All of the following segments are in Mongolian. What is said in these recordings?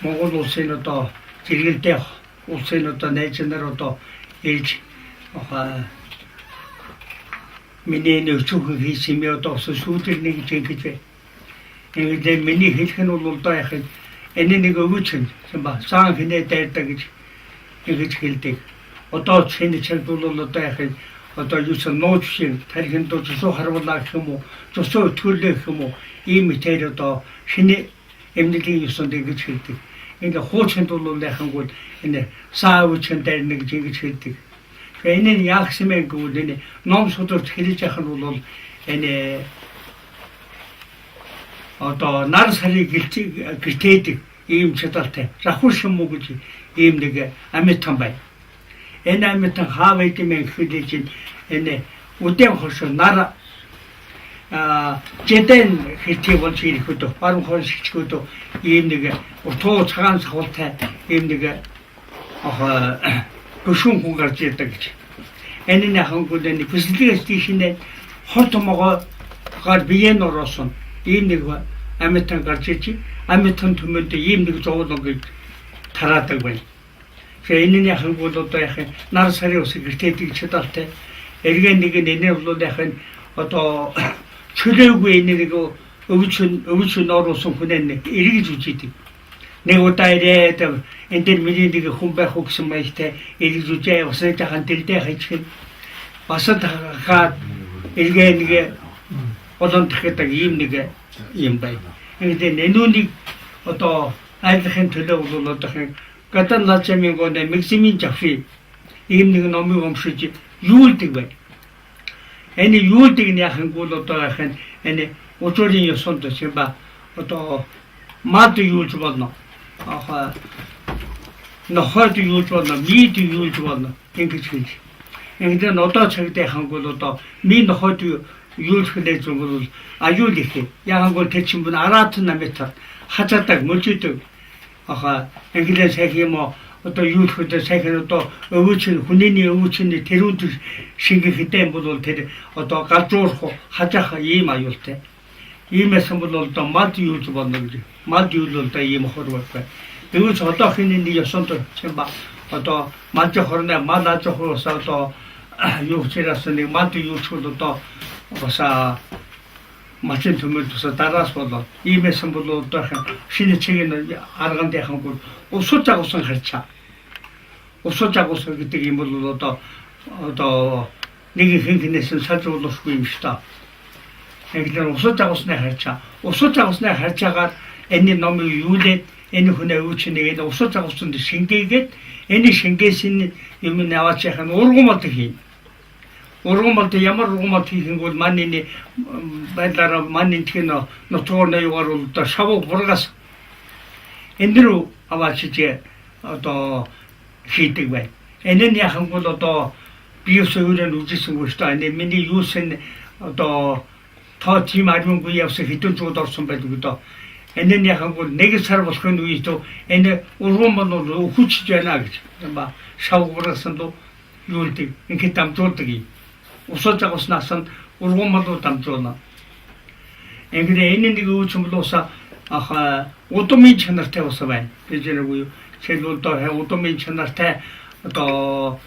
Монгол улсын одоо зэрэгэлдээ улсын одоо найз нар одоо ирж миний нөхцөл хийсэн юм одоо сүүл нэг гэж бай. Ингээд миний хэлэх нь бол одоо яхад энэ нэг өвч юм ба саан хинэ дайрдаг гэж хэлдэг. Одоо шинэ чигдүүл бол одоо яхад одоо юу ч нууц шиг тархинд цусуу харуулаа гэх юм уу, цусуу өтгөрлөө гэх юм уу, ийм мэтэр одоо шинэ эмнэлгийн юусанд ингэж хэлдэг. Ингээ хуучинд бол яхангууд энэ саавчын дээр нэг ингэж хэлдэг. Энэ нь яг сэмэг гэвэл энэ ном судалж хэлж яхах нь бол энэ одоо нар сарыг гэлтээдэг ийм чадaltaй. Рахуш юм уу гэж ийм нэг амьтан бай. Энэ амьтан хаав эдэмэн хэлж энэ үдэн хошоо нар жидэн хэлтий болж ирэх үү баруун хойшигчгүүд ийм нэг утуу цагаан сахалтай ийм нэг гүшүүн хүн гарч ирдэг гэж. Энэ нь хангууд энэ физиологи стишнээ хот томогоо гар биеэн ороосон ийм нэг амьтан гарч ич амьтан төмөд ийм нэг зовлон тараадаг байна. Тэгээ энэ нь хангууд одоо яхаа нар сарын ус гэртээдэг чадaltaй. Эргэн нэг нь бол яхаа одоо чөлөөгүй нэг өвч нөрөөсөн хүнээ эргэж үжидэг. Нэг удаа ирээд энэ дээр миний нэг хүн байх гэсэн маягтай эргэж үжээ усаа тахан дэлдээ хайчих. Басад хаад эргээ нэг олон дахиад ийм нэг юм бай. Ингээд нэнүүнийг одоо айлхын төлөө бол одоо гадаа лачамын гонэ максимин жавши ийм нэг номыг өмшиж юулдаг бай. Энэ юулдаг нь яхангуул одоо яхан энэ өчөрийн ёсонд чимба одоо мад юулж болно. Ноход юулж болно, мид юулж болно ингэж хэлж. Ингээд одоо цагтаа хангуул одоо ми ноход юулж хэлээ зүг бол аюул их. Яхангуул тэр чинь бүн араат намэтар хажаадаг мөлжидэг. Ингээд сайх юм одоо юу гэхэд сайхан одоо өвөч хүнийний өвөчний тэрүүд шингэх хэдэн бол тэр одоо галзуурах хажаах ийм аюултай. Иймээс бол одоо мад юулж болно гэж. Мад юул одоо ийм хорвол бай. Тэгвэл одоохын нэг ёсонд чимба одоо мад хорны мад ажихуус одоо юу чирээс нэг мад юулч бол одоо баса мачин төмөл туса дараас болоо. Иймээс бол одоо шинэ чигийн арганд яхангуул усууж агуулсан харчаа. Усууж агуулсан гэдэг юм бол одоо нэг хинхнээс салжуулахгүй юм шүү дээ. Эгэлэр усууж агуулсны харчаа. Усууж агуулсны харчаагаар энэ номыг юулээд энэ хүнээ өвчнийг энэ усууж агуулсанд шингээгээд энэ шингээсэн юм аваач яхаа ургамал хийн. Ургамал ямар ургамал хийх юм бол манны байлаараа манны тхэн нотгоорны югаар бол одоо шавуу бургас энэ рүү аваач одоо хийдэг бай. Энэ нь яхан бол одоо биос өөрөөр үжсэн шүү дээ. Энэ миний юусэн одоо тоо тийм армингүй явсан хэдэн зуud орсон байдаг одоо. Энэ нь яхан бол нэг сар болохын үед энэ урган бол хүчж байна гэж. Ба шавгуурсан доо юулдаг. Ингээд дамжуулдаг юм. Усаж агуулснаас нь урган бол дамжуулна. Ингээд энэ нэг өвч юм болооса удмын чанартай босоо байна. Гэж нэг Шилдэлдээ удмын чанартай одоо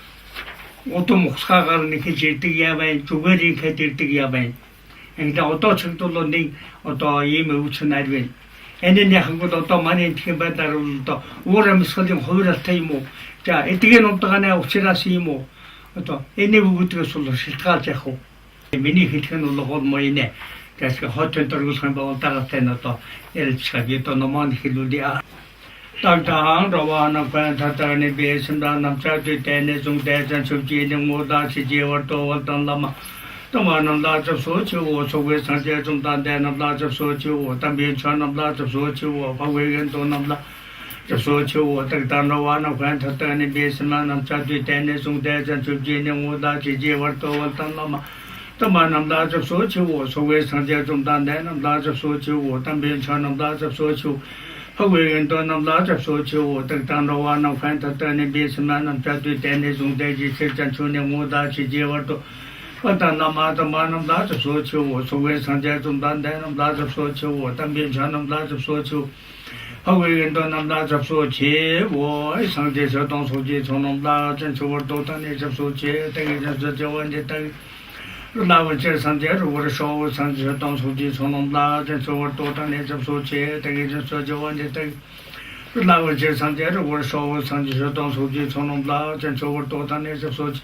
удам ухсгаагаар нэг хийж ирдэг яваа зүгээр ихэд ирдэг яваа. Ингээд одоо чигдүүл нэг одоо ийм өвч нар байна. Энэ нь яхангууд одоо манай энтхэн байдлаар одоо өөр амьсгалын хувиралтай юм уу? За эдгээр унтгааны учраас юм уу? Одоо энэ бүгдээс бол шилтгаалж явах уу? Миний хэлэх нь бол моёнэ. Гэвч хотын дөрвөлхэн байгууллагатай нь одоо ярилцгаа гэдэг номон хэлүүлээ. Тагтаан равана пантатаны бэсэмдэн намчаатай тэнэ зүүн дэжэн сүжиэн муудаа сиживэртөө болтон лама томанан лааж суучуу суугээ санжээ зумдан дээн лааж суучуу тамбин чанам лааж суучуу павэгэн тонамла суучуу тагтаан равана пантатаны бэсэмдэн намчаатай тэнэ зүүн дэжэн сүжиэн муудаа сиживэртөө болтон лама томанан лааж суучуу суугээ санжээ зумдан дээн лааж суучуу тамбин чанам лааж суучуу Hawaiian donam large sochu, the Tandawana Fantatani Baseman and Tatu Tennis Undaji Churchanchuni Muda Chijivato, Patanamata Manam large sochu, so West Sanjatum Dandanam large sochu, Tambin Chanam large sochu, 好贵人都能拿着说起，我上街是当书记，从农大真是我都当你这书记，等于就是这问题等。那我这上街如果是说我上街当书记，从农大真是我都当你这书记，等于就是这问题等。那我这上街如果是说我上街是当书记，从农大真是我都当你这书记。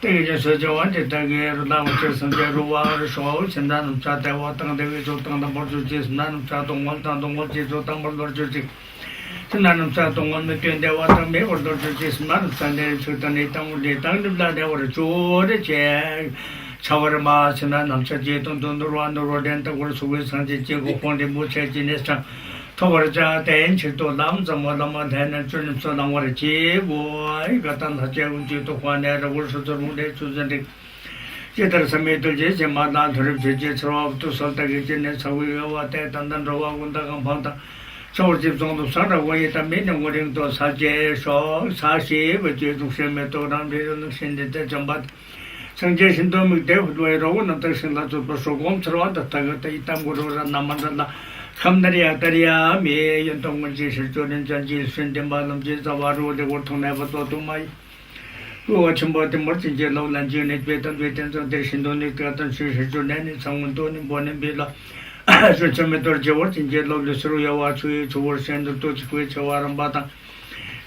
这个就是这问题，这个那我这上街如果是说现在能查在我当的位置当的不出去，那能查动我当动我记住当不了出去。现在能查动我们变的我当没我都出去，是那能查的就当你当我的当的那的我的做的钱。超人嘛，现在能吃鸡，东东都软都软点，等我出去上去，结果黄的木车今天上，他我家电池都啷怎么才能只能说让我的结果，一个当他结婚就都换来了，我说这弄的就是的，这点上面都这些嘛，那头儿直接吃完都说这个今天稍微个我带等等着我问他刚跑的。手机中都上了，我也在每年我领导查介绍查些，我接触什么都让别人现在在讲吧。成绩是都没得，为了我能得上了就不说光吃完的，这个对当我说那么的那，他们那里没运动问题是做人家就是身体嘛，那么就早晚我的我从来不做都没。我全部的没直接老南京那边的对等着的行动那个但是就那你上温多你不能别了。说这么多就我直接老的时候要我出我现在都去会去玩儿吧的。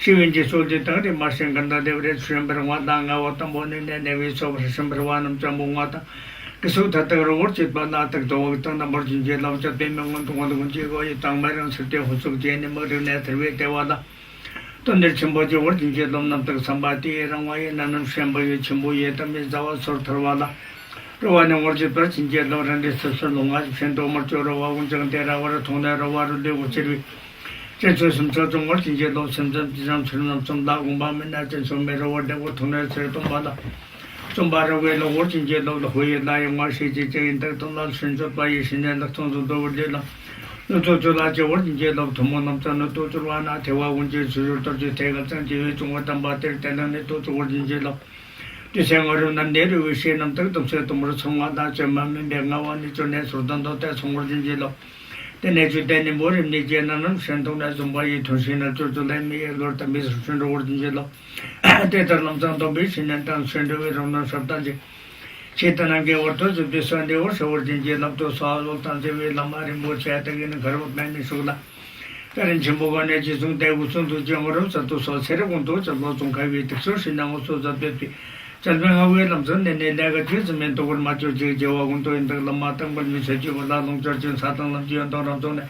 शिवजी सोचे तंगे माशें गंदा देवरे स्वयंभरवा दांगा वतम बोने ने नेवे सोबर स्वयंभरवानम चंबुंगाता किसु थतगर और चितबा नाटक तो वक्त नंबर जिंजे लव चते में उन तो उन जे को ये तंग मरन सते हुसुक जेने मरे ने थरवे तेवादा तो निर्चंबो जे और जिंजे लव नम तक संबाती रंवाये ननम स्वयंभय चंबो ये तमे जावा सोर थरवाला रवाने और जे पर जिंजे लव रंदे ससर लोंगा सेंतो मरचो रवा उन जंग तेरा वर थोने रवा रुदे उचरी这就是这种我今天到深圳机场去了，从打工把门那真说没我的我同那车都把了，总把这为了我今天到了会议那样我谁这人都到了深圳把一些年的从头都来了，那做那就我今天到他们那真的都做完那台湾问题是到这这个政治中国当把这等等的都做我今天了。这些我说那内陆一些那都东西都没从我那这慢慢变我你就那说等到再从我今天了。但那就但你没人理解那能山东那种把一同学那做来没有罗他没顺着我进去了，这他能长到没事呢，当顺着为什么说大家，现在那给我都是别算的，我说我进去那多少罗当这为那么的没钱，等给那个我买你说了，但人全部管那几种队伍从头讲我都说多少钱的工作，这老总开会的，说是那我说这别别。这边我为了真的那个就是面都我嘛就我工作人这个嘛等我们说就我拉动这就啥等了就当当中呢，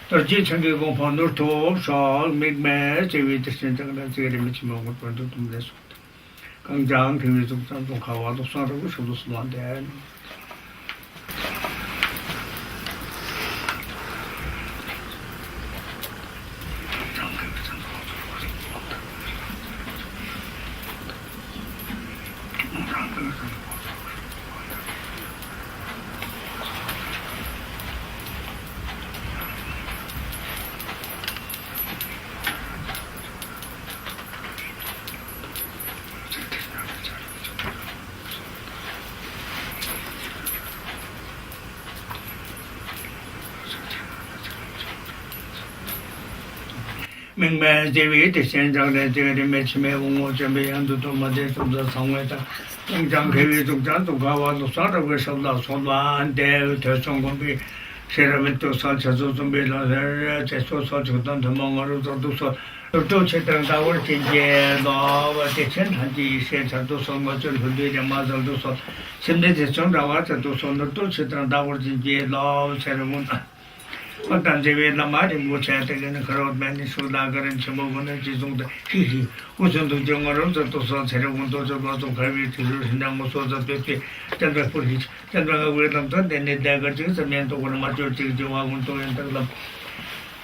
而且成个工坊都多少没买这位的现在呢这个里面去嘛我都这么来说的，刚讲特别总长中考啊都算是我手都是乱的。明白这位的现状的这个里面去买我这边样子都没得什么上位的，中长开会中长都搞完都啥都会收到说乱的，他中国比谁他们都上车都准备了，再说就当他们我都说。都去等到我今天到我的前场的现场都说我这里对的马上都说，现在在中长我这都说那都去等到我今天老才能问。我当这位那嘛的目前这个那个买的说那个人全部我那集中的，嘿嘿，我说都叫我儿子都说才能问到这个总开会就是现在我说这别别，这个不理，这个为了真的那个精神面都我他妈就这就我都人得了。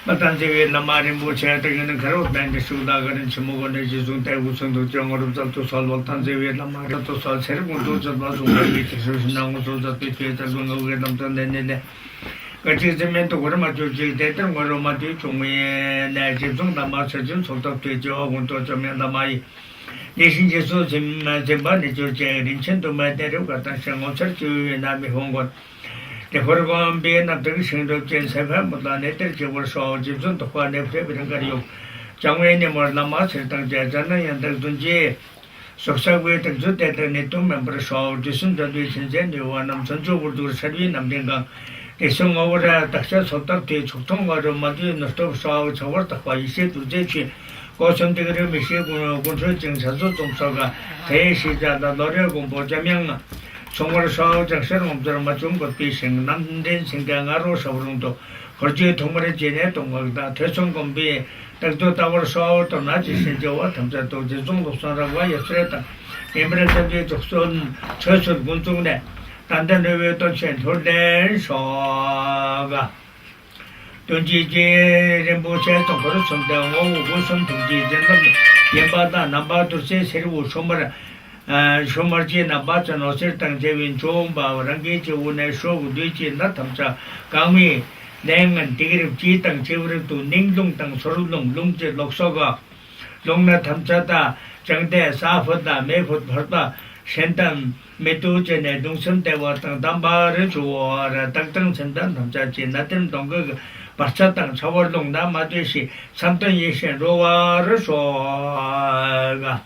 那当这位那嘛的目前这个那个买的说那个人全部我那集中队伍全都叫我儿子都说了，当这位那嘛的都说才能问到这个总开会就是现在我说这别别这个我为了真的那。个这这面都我嘛就这在等我嘛的中面来这种的嘛是就从到对焦工作这面的嘛也，你现在说这把你就这零钱都买得了个，但是我这就那没红过， 대거건 비엔나 등 생도전 세파보다 내들 지고서 집중 독과내 프레비랑가리요 장외에 뭐 남아 설당 제자는 연들든지 속삭외 등주 때들네 또 멤버서 지순전도 신전 요원함 전주부도 서비 남된가 대성어라 딱서 속닥대 촉통과로 맞이 너스톱서 저월다 이세 두제치 고선대를 미시고 군수 증사도 좀서가 대시자다 노래 공부 자명 정월서 작성 엄청 맞은 것 비생 남된 생각으로 서울도 거제 동물의 제내 동물다 대성 공비 딱도 따버서 또 나지 신조와 탐자도 정도 선라고 예스랬다 에브레트의 적선 저선 군중네 단단의 또 센터된 서가 돈지제 렘보체 동거로 som대고 고선 돈지제는 예바다 남바도세 새로 소머라 쇼머지 나바전 어설당 제윈 좋은 바랑게 지원에 쇼고 되지 나탐자 강미 냉은 디그립 지당 제우르도 냉동당 소르동 롱제 loksoga 롱나 탐자다 정대 사포다 메포 벌다 센단 메토제네 동선대와 담바를 주어라 딱땅 선단 탐자지 나템 동거 바차당 차월동 남아되시 삼던 예신 로와를 소가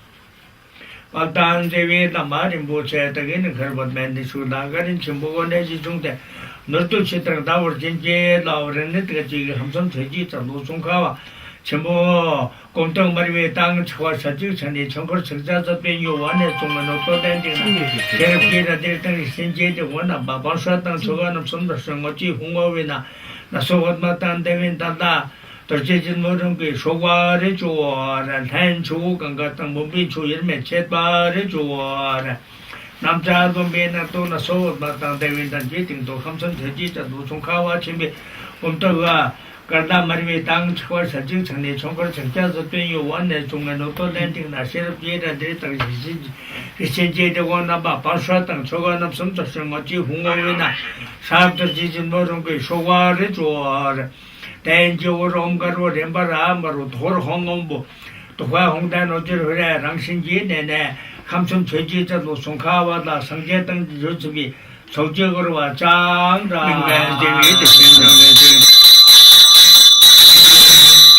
알단제위 남아린 보체다기는 걸버맨디 수다가린 침보고내지 중대 너도 치트랑 다월 진제 라오르네 뜨지 함선 되지 저도 송가와 전부 공동 말위에 땅 처와 사지 전에 정걸 적자서 변 요원의 종만을 또 된지는 계획기라 될때 신제의 원나 바방사 땅 저가는 선도성 어찌 홍어위나 나소것마 땅 대윈 단다 도제진 모든 게 소과를 주어라 단초 강가땅 몸비 주일매 제바를 주어라 남자도 매나 또 나소것마 땅 대윈 단지 등도 함선 되지 저도 송가와 준비 봄도가 가다 말위 땅 처와 사지 전에 정걸 적자서 변 요원의 종만을 또 된지나 세럽지라 될때 신제의 원나 바방사 땅 저가는 선도성 어찌 홍어위나 사업도 지진 모든 게 소과를 주어라 대인적으로 om가로 렘바라마로 도로 홍om부 도화 홍단 어제를 그래 랑신지 내내 감순 죄지자도 송카와다 성제 등 조직이 적적으로 와 장라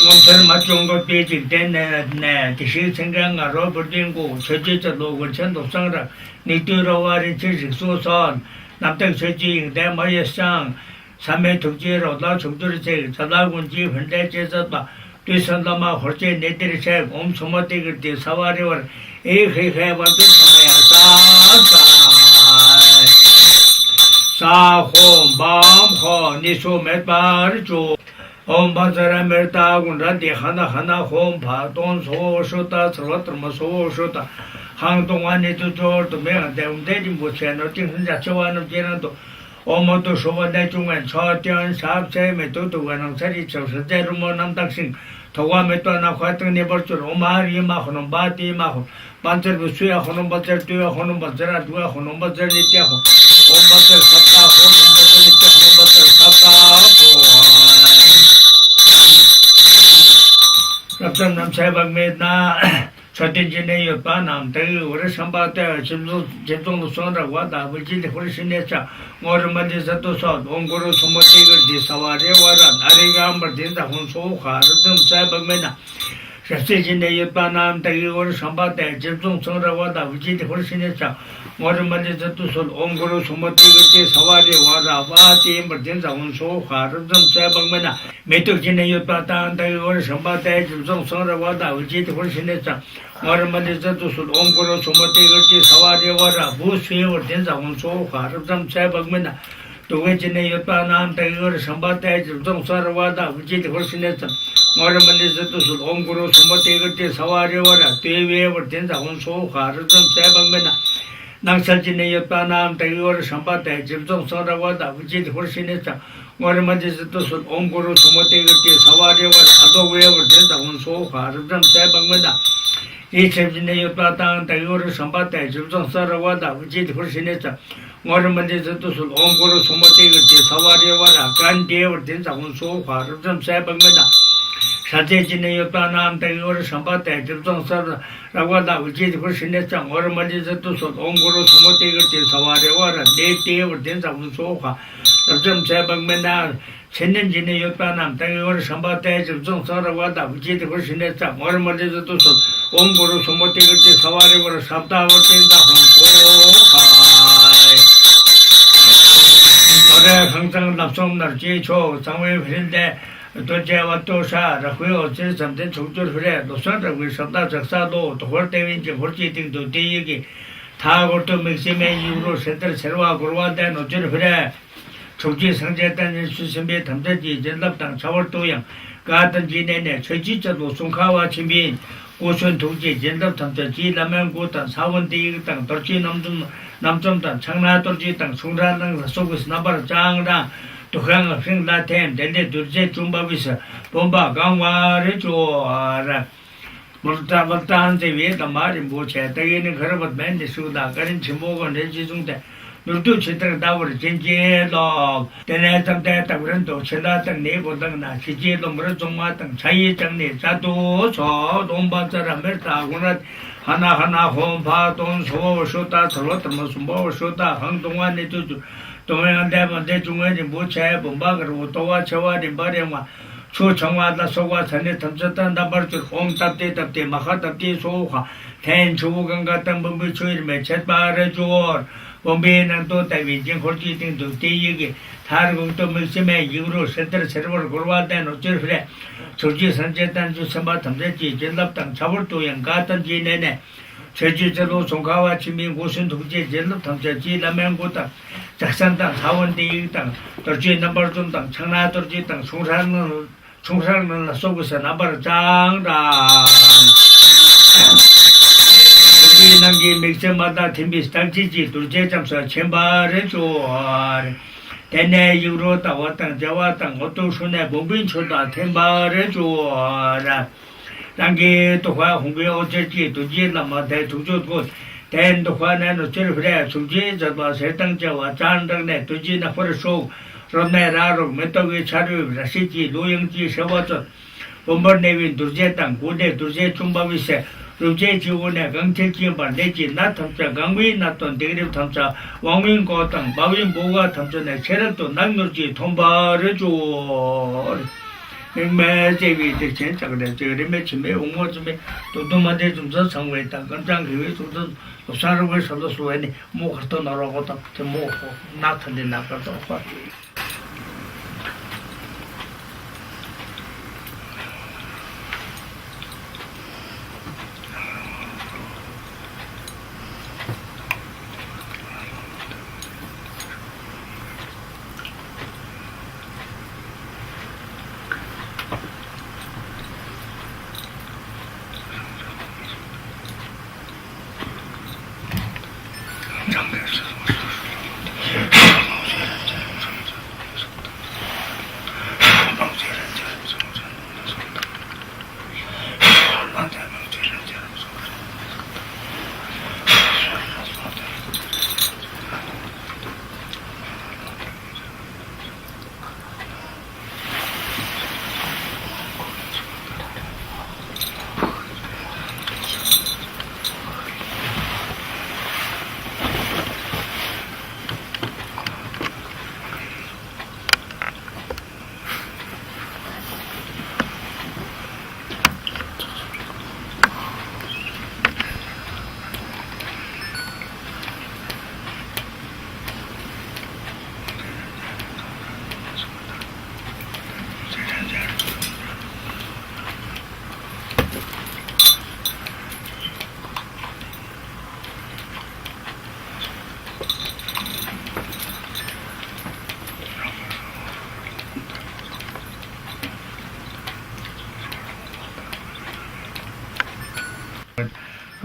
원천 맞춘 것 베직 됐네 대신 생각하러 버린고 죄지자도 원천도 상라 니들어와리 지식 소선 남들 죄지 내 마예상 삼매 특지로 나 정도를 제 자다군지 흔대 제자다 뒤선다마 hor제 내들이 제 엄소모되게 돼 사와리와 에헤헤 완전 참아야 사홈 밤호 니소 메바르조 엄바자라 메르다군라디 하나하나 홈바 돈소쇼다 저러트마소쇼다 항동안에도 저도 매가 대운대지 못해너 진짜 좋아하는 게는도 어머도 소원대 중에 저전 사업체에 또도 가능 자리 저서대로 뭐 남닥신 도와메 또 하나 과정 내벌줄 오마리 마호는 바디 마호 반절부 수야 호는 반절 뛰어 호는 반절아 누가 호는 반절 있대고 온반절 샀다 호는 반절 있대 호는 반절 샀다 갑자기 남자박매나 저대진의 여파 남들 우리 선바대 집중도 sonra고 왔다 버지데 훨씬했자 오르마디서 또서 온고로 소모티가 디사와레 와라 나리가 한번 된다 혼소가 좀 사박매나 저대진의 여파 남들 우리 선바대 집중 sonra고 왔다 버지데 훨씬했자 오르마디서 또서 온고로 소모티가 디사와레 와라 와디 한번 된다 혼소가 좀 사박매나 메토진의 여파 남들 우리 선바대 집중 sonra고 왔다 버지데 훨씬했자 오르마디 저도술 옹고로 소모티거지 사와리와라 부수에월 된자군 소화르점 제박면나 도외진의 여빠남 대거를 선바대 좀 서러와다 우지디 훨씬했어 오르마디 저도술 옹고로 소모티거지 사와리와라 대외월 된자군 소화르점 제박면나 낭살진의 여빠남 대거를 선바대 좀 서러와다 우지디 훨씬했어 오르마디 저도술 옹고로 소모티거지 사와리와라 아도외월 된자군 소화르점 제박면나 이체진의 여빠당 대거를 선바대 집중 서러와다 우지디 훨씬했어 오르마디서 뜻을 옹고로 소모티거지 사와리와라 간디에월 된자군 소화를 좀 세방매다 사제진의 여빠남 대거를 선바대 집중 서러와다 우지디 훨씬했어 오르마디서 뜻을 옹고로 소모티거지 사와리와라 네티에월 된자군 소화 좀 제방면나 천년진의 옆반남 땅을 선바대 좀 서러워다 부지대 훨씬했다 머리머리도 온고로 소모되겠지 사와리고로 삽다고 뛴다 홍고하이 노래 항상 납성날 지초 장외 회인데 도제와 도사 라고요 어제 잠든 종조를 그래 노선라고 삽다 작사도 도월 때인지 홀지 등도 대얘기 다 걸도 맥심의 이후로 세들 새로와 고르와대 노조를 그래 조지 성제단 수선배 담대지 전납당 자월도양 같은 지내내 최지자도 송카와 친민 고선 동지 전납당자 지라면고단 사원대익당 돌지 남점당 창나돌지당 송라당 속에서 나바라 장랑 도항 생라템 델레 둘제 중바비서 bomba 강화를 줘라 물타한테 위에다 말이 뭐지 대개는 그러면 맨날 수다 그런 제목은 내지중대 누르도 제대로 나오를 전제로 대내tam대 그런도 전화등 내고등 나 지지도 물어 종마등 자유정리 자도 저 돈받자라면 다구나 하나하나 혼파돈 소쇼다 저것도 무슨 뭐 쇼다 항동안에 두주 동행한데만 대중원이 뭐채 bomba그러고 또와 저와리 버려마 초청와다 소과 전에 탐졌다 나버들 홍답대 마하답대 소화 텐주강 같은 범위 초일매 쳇바래 줘 bombe는 또 대비진 홀지 등도 대얘기 다르공도 물심에 이후로 센터를 새로를 골와대 어쩔 그래 조지 선제단 주선바 탐제지 전납당 자월도양 같은 지내내 제주제로 송가와 진민 고순 독재 전납 탐제지 라면고당 작산당 사원대일당 돌지 넘버존당 청라돌지당 총사는 속에서 나바르 장랑 우리 남기 맥주마다 팀비스 당지지 둘째 잠수 챔바를 줘 대내 이후로 따왔당 저왔당 어떠순에 몸빈초다 템바를 줘라 당기 또화 홍배 어쩔지 두지 남아대 두조고 대도화는 어쩔 그래 중지 저도 세당자와 장당내 두지나 버르소 로네라로 메토기 차르 라시지 노영지 세워서 bombarnevi durje tang kude durje chumbavise rubje jiwone gangche kiemba neji na thamcha gangwi na ton degrib thamcha wangwin ko tang bawin boga thamcha ne cherat to nangnurji thomba rejo me jevi de chen chagde jere me chime umo chime to made jumsa sangwe tang ganjang hiwe to saruwe salo suene mo kharto naro ta te mo na thande na ka to pa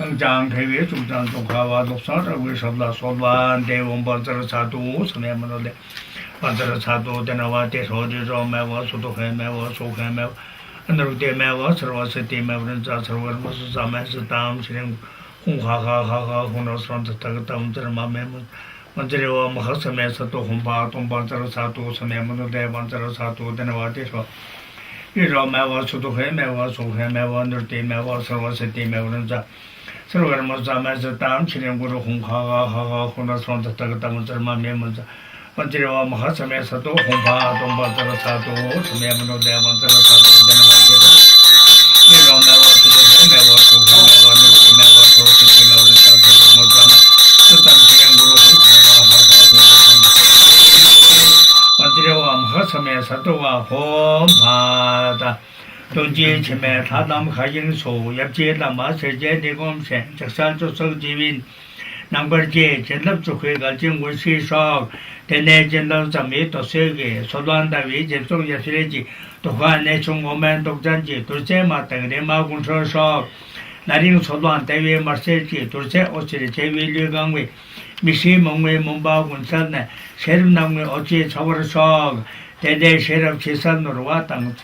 강장 대외 중장 조카와 독사라고 sabla 소반 대원 번자로 차도 선에문데 번자로 차도 되나와 대소지로 매워 소도 매워 소개 매워 안으로 대매워 서로서 대매워는 자서로 무슨 자매서 다음 진행 홍하하하하 홍노선도 다음들 마매문 먼저로 뭐하서면서 또 홍바 동번자로 차도 선에문데 번자로 차도 되나와 대소 이로 매워 소도 매워 소개 매워 안으로 대매워 서로서 대매워는 자 서로가 뭐자면서 다음 진행으로 홍하하하하 홍노선도 다음들 마매문 번째로 마하sam에서도 홍파 동바자로 사도 스메모노 대만자로 사도 되는 거죠. 이런 나와서도 매워 소매워 매워 소스 매워 사도 뭐잖아. 뜻한 시간으로 번째로 마하sam에서도 홍파다 동지 처음에 다담 가정소 옆지에다 마세제 대검세 작살조 성지민 남벌제 전납조회 갈증군 시석 대내 전납자미 도세계 소단다위 접속 예술지 독환내 중오면 독잔지 둘째 마땅 레마군 서석 나링 소단 대회 마세지 둘째 오치리 제위류강위 미시몽웨 문바군 산내 세름남we 어찌 저버석 대대 세럽 지산으로 왔당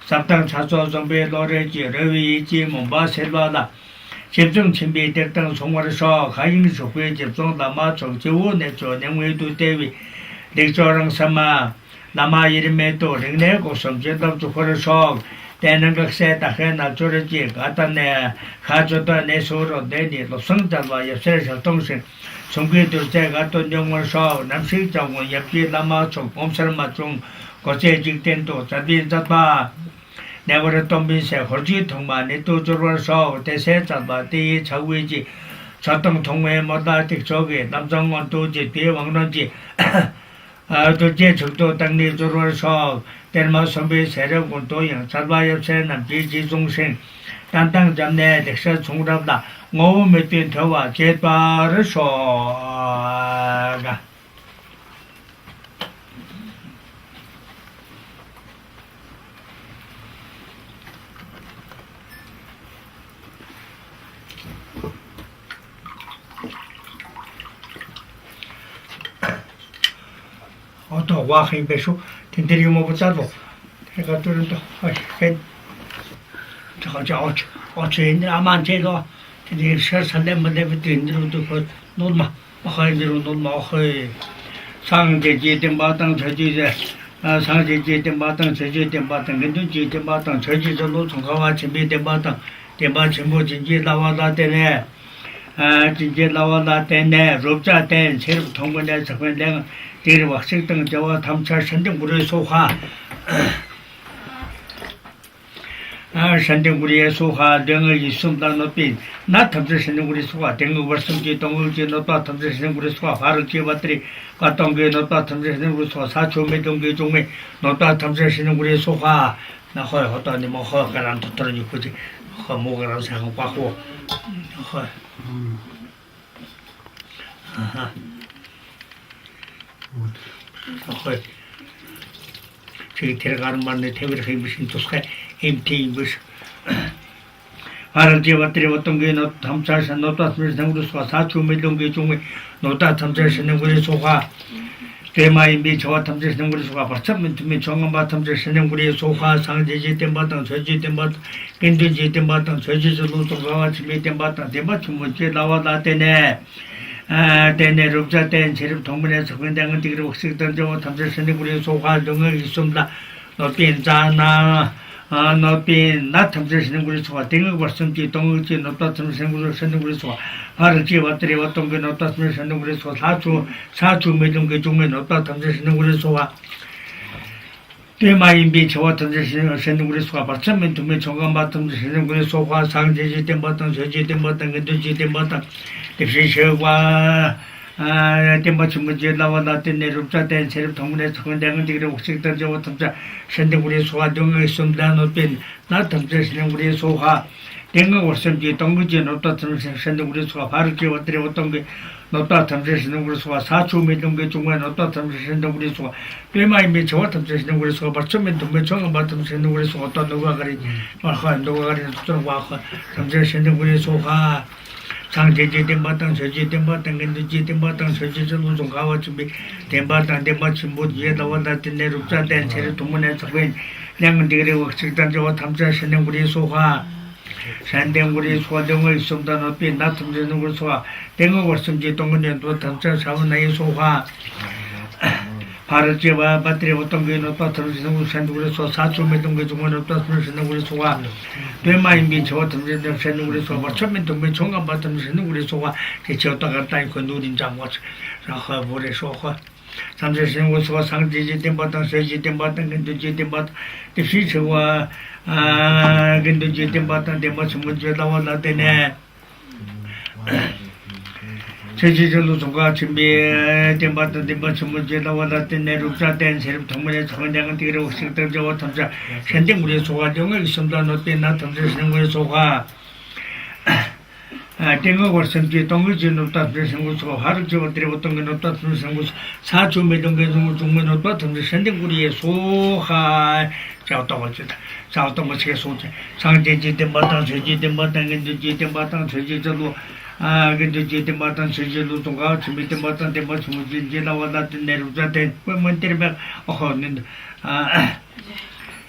삽당 차소 정배 노래지 러위지 문바 셀바다 집중 준비 대당 송월서 가인수 후에 집중 남아 정지우 내조 냉외도 대위 렉조랑 삼아 남아 이름에도 랭내고 섬제담 주거서 대는 것에 다해나 조르지 가다네 가져다 내소로 내니 로성자와 옆에서 동생 정규도 제가 또 영월서 남식장원 옆에 남아 좀 봄살마 좀 고제 직된도 자빈자바 내버려 동빈세 홀지 통만이 또 줄어서 대세 잡아 대의 자위지 자동 통외 모다 tik쪽에 남정원 도지 대왕론지 도제 적도 당리 줄어서 델마 선배 세력군 도영 잡아협세 남지지 중생 단당 잡내 덱서 총답다 오메 뛴터와 제바를 소가 또 와해 배수 텐데리 뭐 붙자도 내가 들은다 해 저저 어째 아만 제도 텐데리 셔서내 뭐내 붙인지로도 그 놀마 하이지로 놀마 해 상제지 dembatang 저지제 상제지 dembatang 저지 dembatang 근두지 dembatang 저지로 통과와 준비 dembatang dem바 전부 진지 나와다 되네 진지 나와다 되네 롭자 된 새로 통과된 적은 내가 대리 학생등 저와 탐찰 선정부의 소화 선정부의 소화 등을 있음다 높인 나 탐찰 선정부의 소화 등을 월성지 동을지 높다 탐찰 선정부의 소화 바로 기업들이 과동계 높다 탐찰 선정부의 소화 사초매 동계 종매 높다 탐찰 선정부의 소화 나 허 어떠니 뭐 허가란 도토니 굳이 허 뭐가란 생각 받고 허 저기 들어가는 만에 태블릿 해보신 도스가 MT 부스 아르지 왔더니 어떤 게 너 탐찰선 너다 생으로서 사주 밀동계 중에 너다 탐찰선의 우리 소화 대마인비 저와 탐찰선의 우리 소화 받쳤면 두면 정엄바 탐찰선의 우리 소화 상제지 땜바당 저지 땜바당 근두지 땜바당 저지로 동강아 집에 땜바당 대마 주문제 나와다 되네 대내 롭자 된 제립 동문에서 근당은 뒤로 혹시 던져 탐찰선의 우리 소화 등을 있습니다 너빈 자나 너빈 나 탐찰선의 우리 소화 등을 벌씀지 동을지 너다 탐찰선의 우리 선의 우리 소화 하르지 왔더니 어떤 게 너다 탐찰선의 우리 소화 사주 매동 게 중에 너다 탐찰선의 우리 소화 대마인비 저와 탐찰선의 우리 소화 받쳤면 두면 정감 탐찰선의 우리 소화 상제지 땜바당 저지 땜바당 근두지 땜바당 대시셔와 땜바 주문제 나와다 된 내롭자 된 세력 동문에서 근당은 뒤로 혹시 던져 탐찰 선의 우리 소화 등을 있습니다 너빈 나 탐찰선의 우리 소화 땡거 월섬지 동구지 노다 탐찰선의 우리 소화 바로 기어들이 어떤 게 노다 탐찰선의 우리 소화 사초미 동계 중간 노다 탐찰선의 우리 소화 대마인비 저와 탐찰선의 우리 소화 받쳤면 동계 정은 탐찰선의 우리 소화 또 누가 가리 누가 가리 또 와서 탐찰선의 우리 소화 상제지 땜바당 저지 땜바당 근두지 땜바당 저지로 동가와 준비 땜바당 땜바침 모두에 나와다 된 내롭자 된 세력 동문에서 그 양들이 wak식단 저와 탐찰선의 우리 소화 산댕구리 소화등을 있습니다. 높이 나탐지는 걸 소화 땡거 월섬지 동근연도 탐찰 사원의 소화 바르지와 바트리 어떤 게 높아 탐지는 걸 산두를 소 사초매 동계 중원 높아 탐지는 걸 소화 대마인비 저와 탐지는 산는 걸 소화 처음에 동계 총감 받는 산는 걸 소화 대체었다 갔다 그 누린 장과 라하 보레 소화 삼세 생고서 상지지 템바당 세지 템바당 근두지 템바당 디피츠와 근두지 템바당 데마 춤무지다와 나데네 제지절로 조가 준비 템바당 데마 춤무지다와 나데네 룩자된 세립 동문의 정량은 되기로 식들저와 탐자 현대물의 소가 정을 있습니다. 노때나 탐자 생고의 소가 땡거 월선지 동의지 높다 생고서 하루지 어디에 어떤 게 높다 생고서 사주 매동 게 중매 높다 선생구리의 소하 자었다고 했다. 자었던 것이 소지 상제지 때마다 제지 때마다 근지 때마다 제지절로 근데 제때 마탄 제지로 동가 준비 때마다 때마다 주무지 나와다 내려자대 뭐문들면 어허는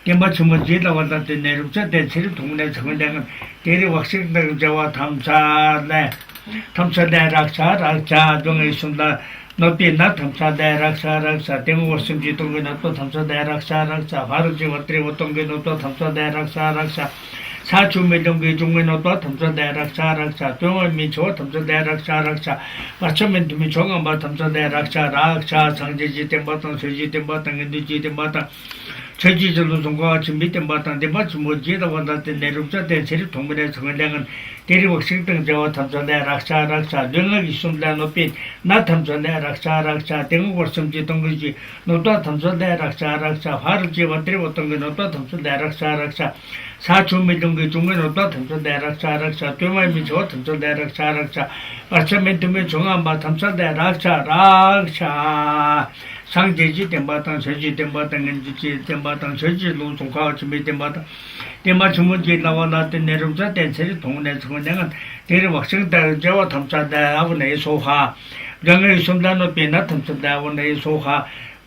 temba chumba jela wada te nerupcha te chiri thungne changdang teri wakshik dang jawa thamcha le rakcha dong isunda nopi na thamcha de rakcha tengu wasim ji tong na to thamcha de rakcha bharat ji watri wotong ge no to thamcha de rakcha sa chume dong ge jung no to thamcha de rakcha tong mi cho thamcha de rakcha pachamen mi chong ba thamcha de rakcha sangje ji temba tong seji temba tang ndu ji temba ta 제지절로 동과 준비 때 마땅데 맞지 못지다 원다때 내륙자 때 제리 동문의 정량은 대리고 식등 저와 탐전대 rakcha 능력이 숨다 높이 나 탐전대 rakcha 등고 월섬지 동거지 노다 탐전대 rakcha 하르지 원들이 어떤 게 노다 탐전대 rakcha 사주미 동거 중에 노다 탐전대 rakcha 되면 미저 탐전대 rakcha 아침에 중앙 바 탐전대 rakcha 상제지 템바탄 세지 템바탄 엔지 템바탄 세지 노송가 준비 템바탄 템바 주문지 나와나데 내려자 댄세리 동네 정내가 대리 wakshing다 저와 탐자다 아버네 소하 정의 숨단노 베나 탐자다 아버네 소하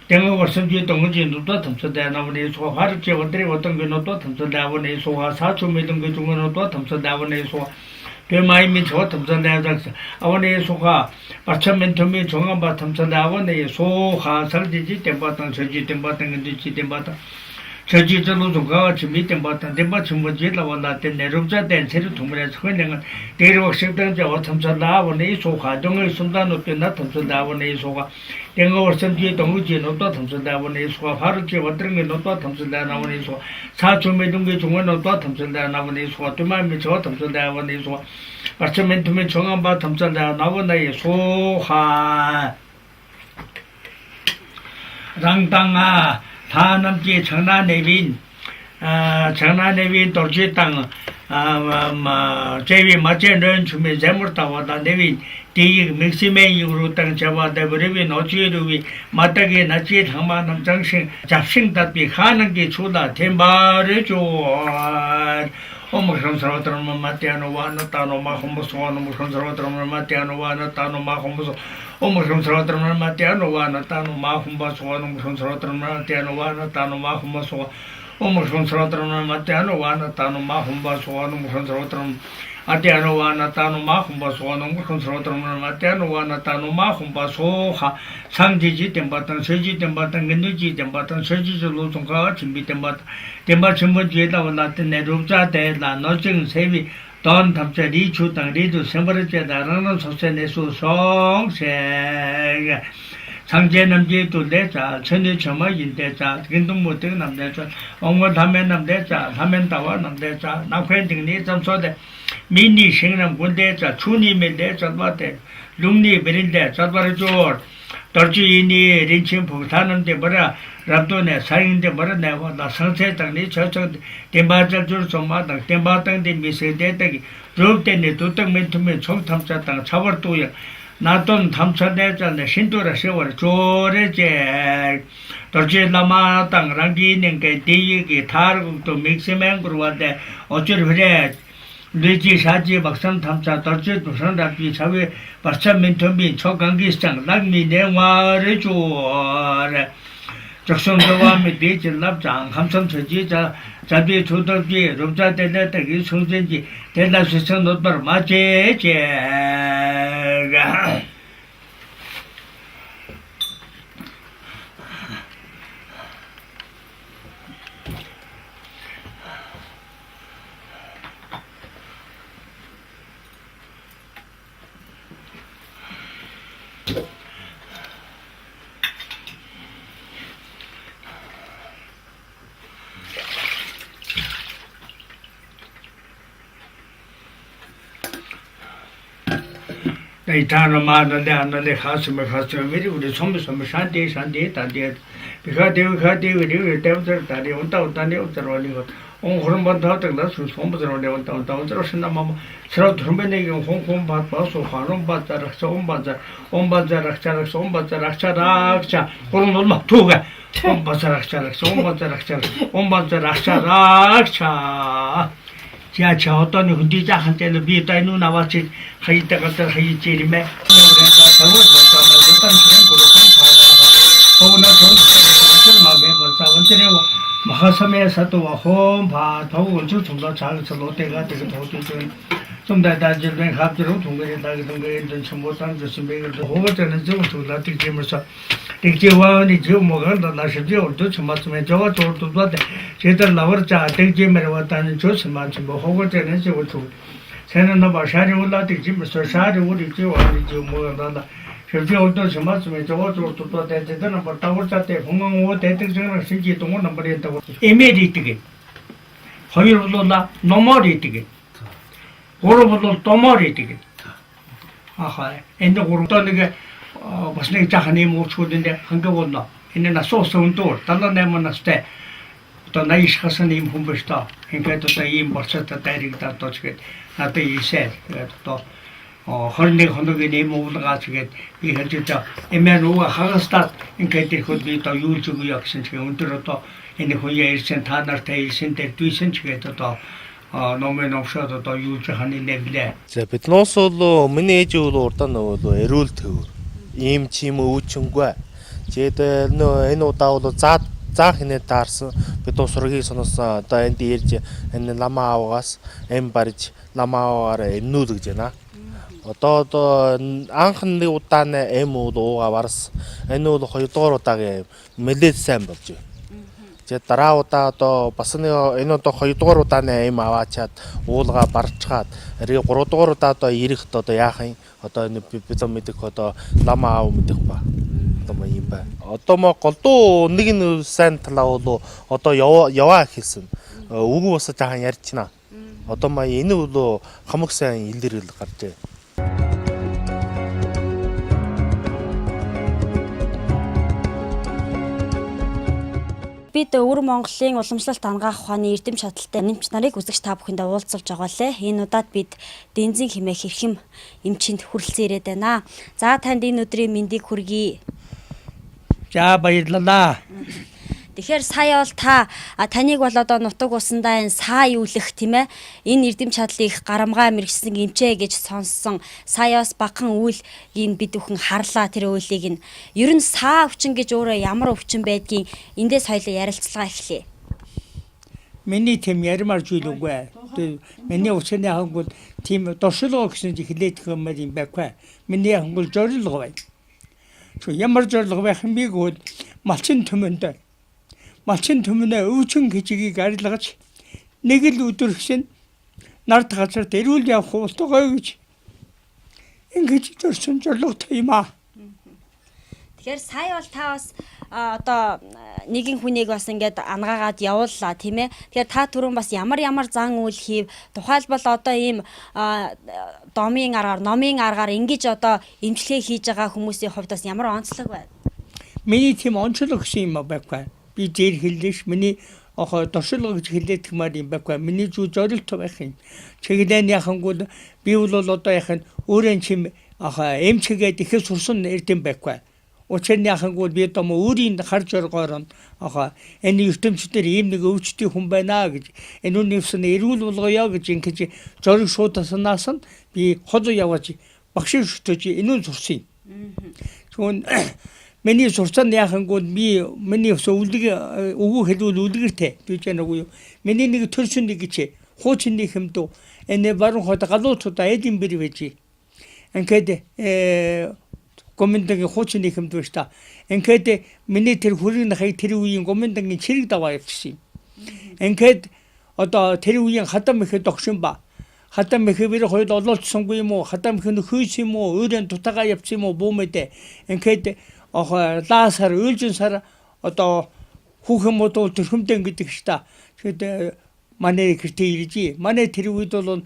땡어 월선지 동지 노도 탐자다 아버네 소하를 제원들이 어떤 게 노도 탐자다 아버네 소하 사초미 등그 중에 노도 탐자다 아버네 소하 배마이미 저 탐자다 아버네 소하 아침엔 tom이 정한바 탐산다 아원의 소하 살지지 템바탄 저지 템바탄 근지 템바탄 저지절로 조가 준비 템바탄 템바 준비지 나와나 때 내려자 된 세르 동물의 선행은 대리වක් 식당 저 탐산다 아원의 소하 정을 순간으로 끝나 탐산다 아원의 소가 땡거 월선지 동우지 노도 탐산다 아원의 소가 하루지 어떤 노도 탐산다 아원의 소 사주매 동계 중원 노도 탐산다 아원의 소가 또마미 저 탐산다 아원의 소 아침엔 tom이 정한바 탐산다 나원의 소하 랑땅아 다남지 청나내빈 청나내빈 돌지 땅 제비 맞제는 주미 재물다와다 내빈 대이 맥시메 이후로 땅 잡아다 버리비 노치르비 마타게 나치 상만남 정신 잡싱답비 하는 게 주다 템바를 줘 오무선스러웠던 마티아노 와노 타노 마홈보소 오무선스러웠던 마티아노 와노 타노 마홈보소 오무선스러웠던 마티아노 와노 타노 마홈보소 오무선스러웠던 마티아노 와노 타노 마홈보소 오무선스러웠던 마티아노 와노 타노 마홈보소 오무선스러웠던 아티아노 와노 타노 마홈보소 오무선스러웠던 마티아노 와노 타노 마홈보소 상지지 템바탄 세지 템바탄 근두지 템바탄 세지절로 동가 준비 템바탄 템바 전부지에다 왔다 내롭자 대다 너증 세비 돈 탐자 리추 땅 리도 sem버르제다 라는 소세네수 성세 상제 남제도 내자 천리 처마 인대자 근동 못되게 남대자 엉거 담면 남대자 담면 따와 남대자 나쾌 등니 점소대 미니 생남 군대자 추니메 대자 바대 룽니 베린데 자바르조 떨지니 린침포 타는데 뭐라 rabdone sainde marane wa sanse tangni chocho tembaja jur somma tang tembatang de mise de tagi robte ne tutang men tume chom thamcha tang chawar tu ya naton thamcha de chane shintura sewar chore je torje lama tang rangi ning ke de ge thar to mixemen kurwa de ochor bhre leji saji baksan thamcha torje dusan rapi chawe parcha men tume chogangi sang lagni ne wa re chore 적성도와미 대질납장 함성 처지자 자비 조덕지 롭자 때때 되기 성전지 대다수선 노들 마제제가 이타는 많은데 안는데 가슴에 미리 우리 섬 산대 단대 비가 때부터 다리 온다 없더라니 그런 번더 하다가 손부터 온다 신나마 서로 들면에 홍콩 받아서 화롱 받자라 자 그런 놈 두가 자 지하철 어떤 흔들자 한테는 비타이누 나와지 하이다 갔다 하이 제리매 그래서 저거 일단 그런 그런 마음에 마하섬에서도 홈바 더운 주통도 잘 때가 되게 도저히 좀 다다지는 합주로 동거에 동거에 전부터 준비를 호거는 좀 둘다들 지면서 득지와니 지모가 나셔죠 또 처음에 저거 저도 제대로 나버자 득지메를 왔다는 조스만 좀 호거는 저도 새는 너 바샤리 올라들 지면서 샤리 우리 지와니 지모가 저도 처음에 저도 대대는 버타고자 때 공공오 대대적으로 신기 동원 넘버에 있다고 에메리티게 허이로도나 노머리티게 고로보도 또머리티게 아하 엔도 고로도는 무슨 자한이 못 추는데 한겨본다 있는 소소운도 달라내면 때 또 나이 시간이 홈버스다 그러니까 또 이 버스다 다이렉트 도치게 나도 이세 또 허리네 건너게 내 모든 가지게 이 현재자 에메로가 하가스타 인케티 코디 또 유튜브 역신체 운들어도 인데 호예 일선 다나르테 일선데 뒤선치게 또 노면 없어도 또 유튜브하니 내빌래 자 베트노솔로 미네주로 ortanodo erultu 임침 우충과 제대 너 에노타오도 자히네 тарс 베토스르기 소노사 다엔디르제 엔 라마와스 엠바르치 라마와레 누드제나 어떠도 안хны удааны эмуудууга барс энүүд хоёрдугааруудааг мэдээд сайн болж байна. За дараа удаа одоо бас энэ одоо хоёрдугаар удааны эм аваачаад уулга барчгаад эргээ гуравдугаар удаа одоо ирэхт одоо яах юм одоо бид мэдэх одоо лам аав мэдэх ба одоо юм ба одоо мо голдуу нэг нь сайн талаа бол одоо яваа хэлсэн үгүй бас жаахан ярьчихна одоо ма энэ бол хамаг сайн илэрэл гарчээ. Бид өвөр Монголын уламжлалт ангаах ухааны эрдэм чадалтай нэмч нарыг үзэгч та бүхэндээ уулзалж байгаа лээ. Энэ удаад бид Дэнзэн хэмээх хэрхэм эмчинд хүрэлцэн ирээд байна. За танд энэ өдрийн мэндийг хүргэе. За баярлалаа. Тэгэхээр сая бол таныг бол одоо нутаг усандаа энэ саа юулах тийм ээ. Энэ эрдэм чадлыг гарамгаа мэрэгсэн эмчээ гэж сонссон. Саяас багхан үйл бид бүхэн харлаа тэр үйлийг нь. Ер нь саа өвчин гэж өөрөө ямар өвчин байдгийг эндээс хоёлоо ярилцлага эхлэе. Миний тэм ярмаар зүйлгүй. Миний өвчний хангууд тийм дуршлага гэсэн хэлээд хэмээр юм байхгүй. Миний хангул зорилго бай. Ямар зорилго байх юм бэ гэвэл малчин төмөндөө малчин төмнө өвчин гэжгийг арилгаж нэг л өдөр гэсэн нарт газар дэрүүл явах хуултайгаа гэж ингэж төрсөн зорилготой юм аа. Тэгэхээр сая бол та бас одоо нэгэн хүнийг бас ингээд ангаагаад явууллаа тийм ээ. Тэгэхээр та түрүүн бас ямар зан үйл хийв тухайлбал одоо ийм номын аргаар ингэж одоо эмчилгээ хийж байгаа хүмүүсийн хувьд бас ямар онцлог байна? Миний тийм онцлог гэсэн юм байхгүй. Би дээр хэллээш миний дуршилга гэж хэлээд гэмээр юм байхгүй. Миний зүй зорилттой байх юм. Чиглэн яхангууд би бол одоо яхан өөрөө чим эмчгээд ихэд сурсан эрдэм байхгүй. Учирны яхангууд би одоо өөрийн харж оргоор энэ ертөнцийн ийм нэг өвчтөй хүн байна гэж энэ үнэвсэн эрүүл болгоё гэж ингэж зориг шуудаснаас нь би хол яваж багш шүтэж энэ сурсан юм. Миний сурсан яхангууд миний өвлөг өгөө хэлвэл үлгэртэй гэж яанагүй юу. Миний нэг төрсөн нэг гэж хуучны хэмдүү энэ баруун хот галуучуудаа Эдинберг байж. Ингээд гоминдагийн хуучны хэмдүү шүү дээ. Ингээд миний тэр хүрийн хай тэр үеийн гоминдагийн чирэг даваа явчихсан юм. Ингээд одоо тэр үеийн хатам их догшин ба. Хатам их бэр хоёул ололцсонгүй юм уу? Хатам их нөхөөс юм уу? Өөрийн дутагаа явчихсан юм уу? Бүүмэдэ. Ингээд лаасар үйлжин сар одоо хүүхэн модул төрхөмдөн гэдэг штэ. Тэгээд манай гэртээ иржээ. Манай тэр үед бол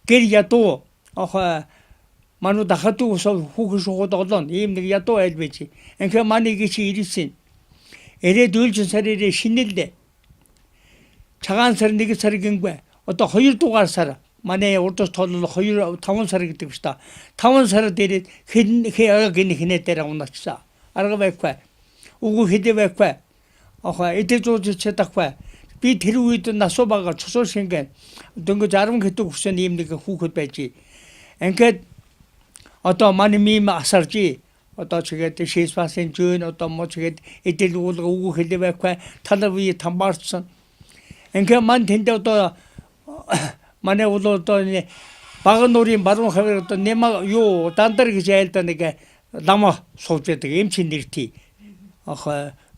гэр ядуу 만우 다 하두고서 후구소고도 얻은 이임들 야또 알베지 그 많이 기시 이리신 에레 둘준 사리를 신일데 자간 사리 니게 사리 경과 어떤 허율 도갈 사라 만에 오토 토는 허율 타원 사리 뜻이다 타원 사리 데리 해가 그네 때라고 나치사 알아가 백과 우구 헤데 백과 이때 조지 채딱과 비 데리고 있던 나소바가 초소 생긴 등거 자름 그때 구선 이임들 후구 빼지 그 어떤 많이 미마 아살지 어떤 저게 시스파센 준 어떤 뭐 저게 이때 오고 헤데 백과 타다비 탐바선 만 된다 또 만에 오도 또 바가놀이 마루 하고 또 내마 요 단다르게 제일 때니까 남아 소제도 임친들티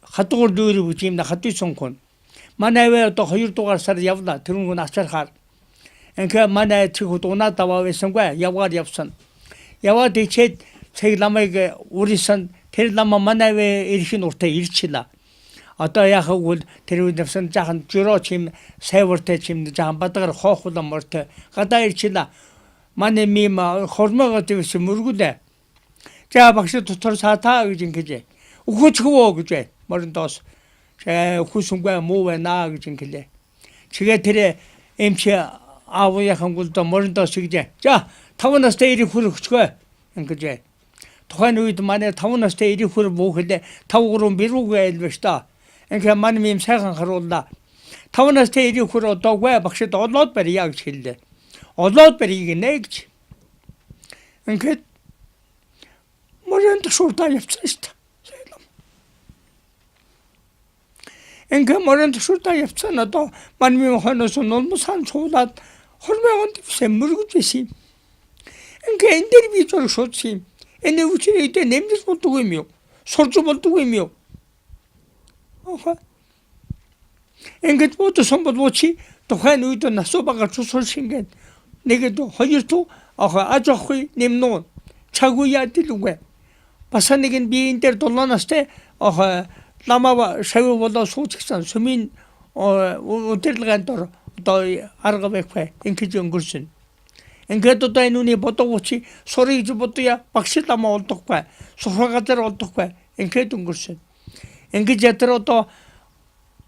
하토를 누르고 지금 나 하토 송콘 만에 왜또 허율도가 살 야보다 들은 건 아차할 만에 치고 또 나타와 외선과 야와 yap선 야와 대체 세 남아게 우리선 될 남아 만에 왜 이렇게 놓대 일치라 어떠야 하고 데려오면서 자한 주로 지금 세월때 지금 자한 바닥을 호호다 멀때 가다 일치다 만에 미마 호르마가 되서 물고대 자 박시 도토 사타 그진 그제 우고치고 그제 머른 도스 제 후순과 모에 나 그진 그제 지가 들에 MC 아우야 한국도 머른 도스 그제 자 타원어 스테이리 후르 그거 그제 토한 우이도 만에 타원어 스테이리 후르 뭐 근데 타고로 미루고 해야 되시다 그러니까 만님 생각하러 온다. 타원에서 이리 후로 또 왜 박시도 얻어버리 약실데 얻어버리 이게 내지. 그러니까 뭐랜도 술다 yapsışta. 그러니까 뭐랜도 술다 yapsana 또 만님 하나서 너무 산소다 horme한테 샘물고 주시. 그러니까 인터뷰 좀 좋지. 근데 우리 이때 냄새 못 두고 있며 소주 못 두고 있며 engel moto sombat wochi to khan uito na sobaga chusol singen negedo hoyirto ajo khoy nemno chaguya tilugwe pasanegen bi inter dolanaste lama shawu bodo sochsan sumin 오텔간 또 알아가백회 engel ngursin engel to tainuni boto wochi sori ju botoya pakshita ma oltokwa sohagater oltokwa engel ngursin engel jetro to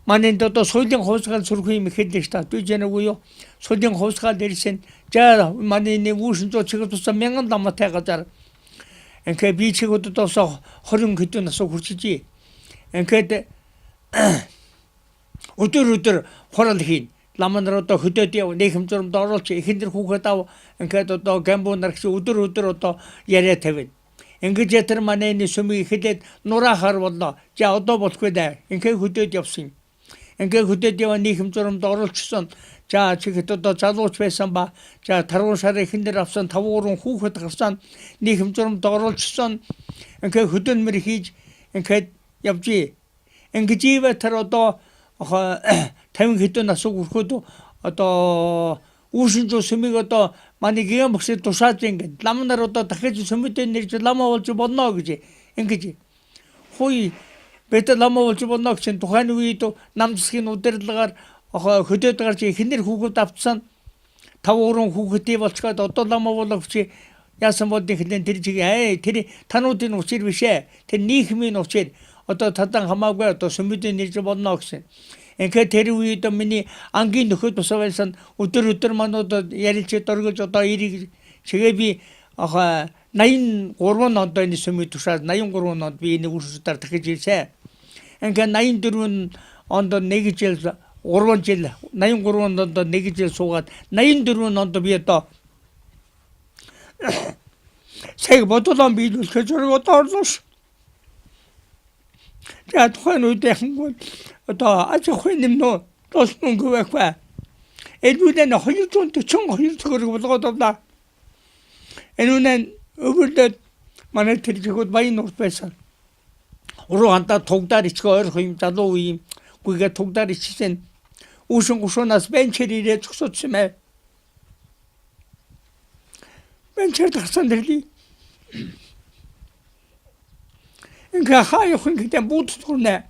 만인도 또 소정 호스가 surkuimi hedishta tujenu고요. 소정 호스가 내리신 자 만인이 무슨 저 지금도 명은 담아태 가자. 그 비치고도 또서 허름 그때나서 그렇지. 그때 우뚜루뚜 호란히 라만으로 또 그때 내 힘좀 떨었지. 힘들 후가다고 그래도 또 gambo나르시 우뚜루뚜 또 예래 되면 enggejeter 만인이 숨이 그때 노라하러 왔다. 자 어떤 것거다. 그 그때 없음. 그러니까 그때 때와 네 힘처럼 떨어졌선 자 지금 또 자도 최선 봐자 다른 사람의 힘들 앞선 타고는 후후다 앞선 네 힘처럼 떨어졌선 그러니까 그땐 머리 그러니까 옆지 그 집에 들어도 태민 그때 나서 그것도 또 우신조 스미가 또 많이 기가 막히게 또 사진 게 남나라 또 다케지 스미때 내지 남아올 줄 못 나오지 그지 호이 베트 남아올 줄 못 나오신 독한 위도 남스킨 우ter다가 그때까지 힘들 후고 답선 타고는 후고 때버츠가 어떤 남아올지 야선 못 되는 들지게 에이 들이 타노든 오시르비셰 니 힘이 놓지 어떤 타당 하마고 또 스미때 내지 못 나오신 그 대리위 또 미니 안긴 그것도 서에선 우터만도 예리치 떨고저 또 이리 제비 나인 고르는 어떤 스미 투사 나인 고르는 어떤 비니 우수다 타케지세 그러니까 나인 들은 언더 내기질 오른질 나인 고르는 어떤 내기질 소가 나인 들은 언더 비에 또 세 번도 비를 그저고 떨어졌어 자 토하는 때 한번 또 아주 회님도 또 쓰는 거 같아 애들은 허유촌도 총 허유촌 그러고 또다 애는 어블때 만에 들이고 많이 놓았어 오로한다 독다리 치고 힘자도 위 그게 독다리 치센 우승우승나서 벤처리에 축소치매 벤처리 다산들이 그러니까 하여간 그때 못 돌네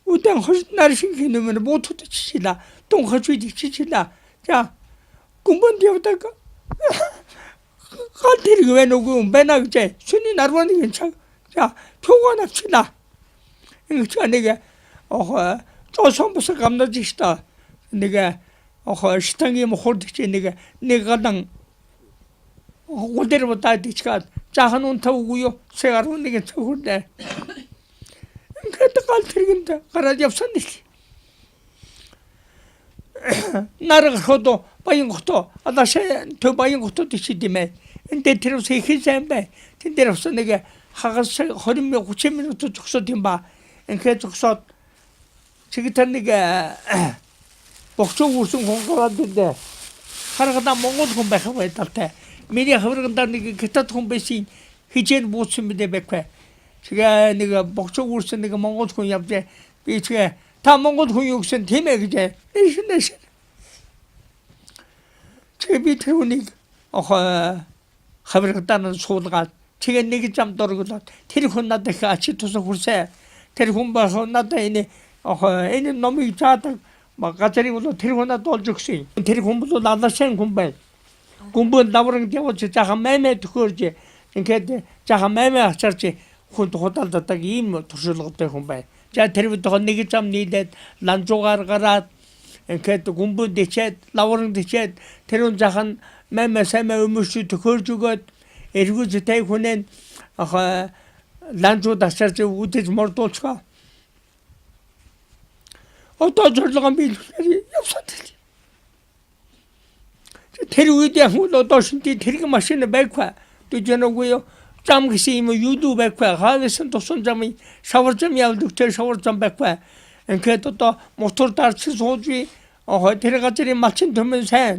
우당 허날 신기는 못 치시라 똥 허주디 치시라 자 군번 되었다가 깔때리고 왜 누구 맨날 이제 순이 나르와니 괜찮아. 자, 표가 납치다. 이거 내가 조선부서 감나지시다. 내가 시탕이 뭐 홀드지 내가 당 오데르부터 디치가 자한 온타우고요. 세가로 내가 저거데. 그때 깔때리긴데 가라지 없었니. 나를 가도 바인 것도 아다시 더 바인 것도 디시디메. 근데 들어서 희생배. 근데로서 내가 하가서 허리며 9,000미터 죽서 딘바. 그 죽서 지기탄 내가 복종 우승 공부하는데 하나가 몽고도 공부하고 있다때. 미리 하버간다 내가 그때 공부시 희전 못습니다 백회. 제가 내가 복종 우승 내가 몽고도 공부합제. 비치게 다 몽고도 공부선 팀에 그제. 내신. 제 밑에 오니 하버간다는 소다가 제가 내게 짬 떨어거든. 테리콘 나한테 같이 두서 굴세. 테리콘 봐서 나한테 애는 너무 이자다. 막 가짜리고도 테리콘 나한테 올적시. 테리콘부터 나한테 생 공부해. 공부는 나버랑 되어서 자가 매매 듣고지. 그러니까 자가 매매 하셨지. 호달다 딱 이모 두실로 때 공부해. 자 테리부터 내게 짬 니데 난조가를 가라. 그러니까 공부 대체 나버랑 대체 테리콘 자한 매매 세매 의무시 듣고주고 에르고 지타이 혼엔 난조 다서지 우대지 몰도츠가 어떤 절로가 밀들이 없었지. 테리우디야 후도 도신티 테리가 마시는 백화 또 저는고요. 짬기시 뭐 유두 백화 하면서 또 손잡이 샤워점 야우도 샤워점 백화 그래도 또 모tor 달치 소주이 테리가들이 마친 되면서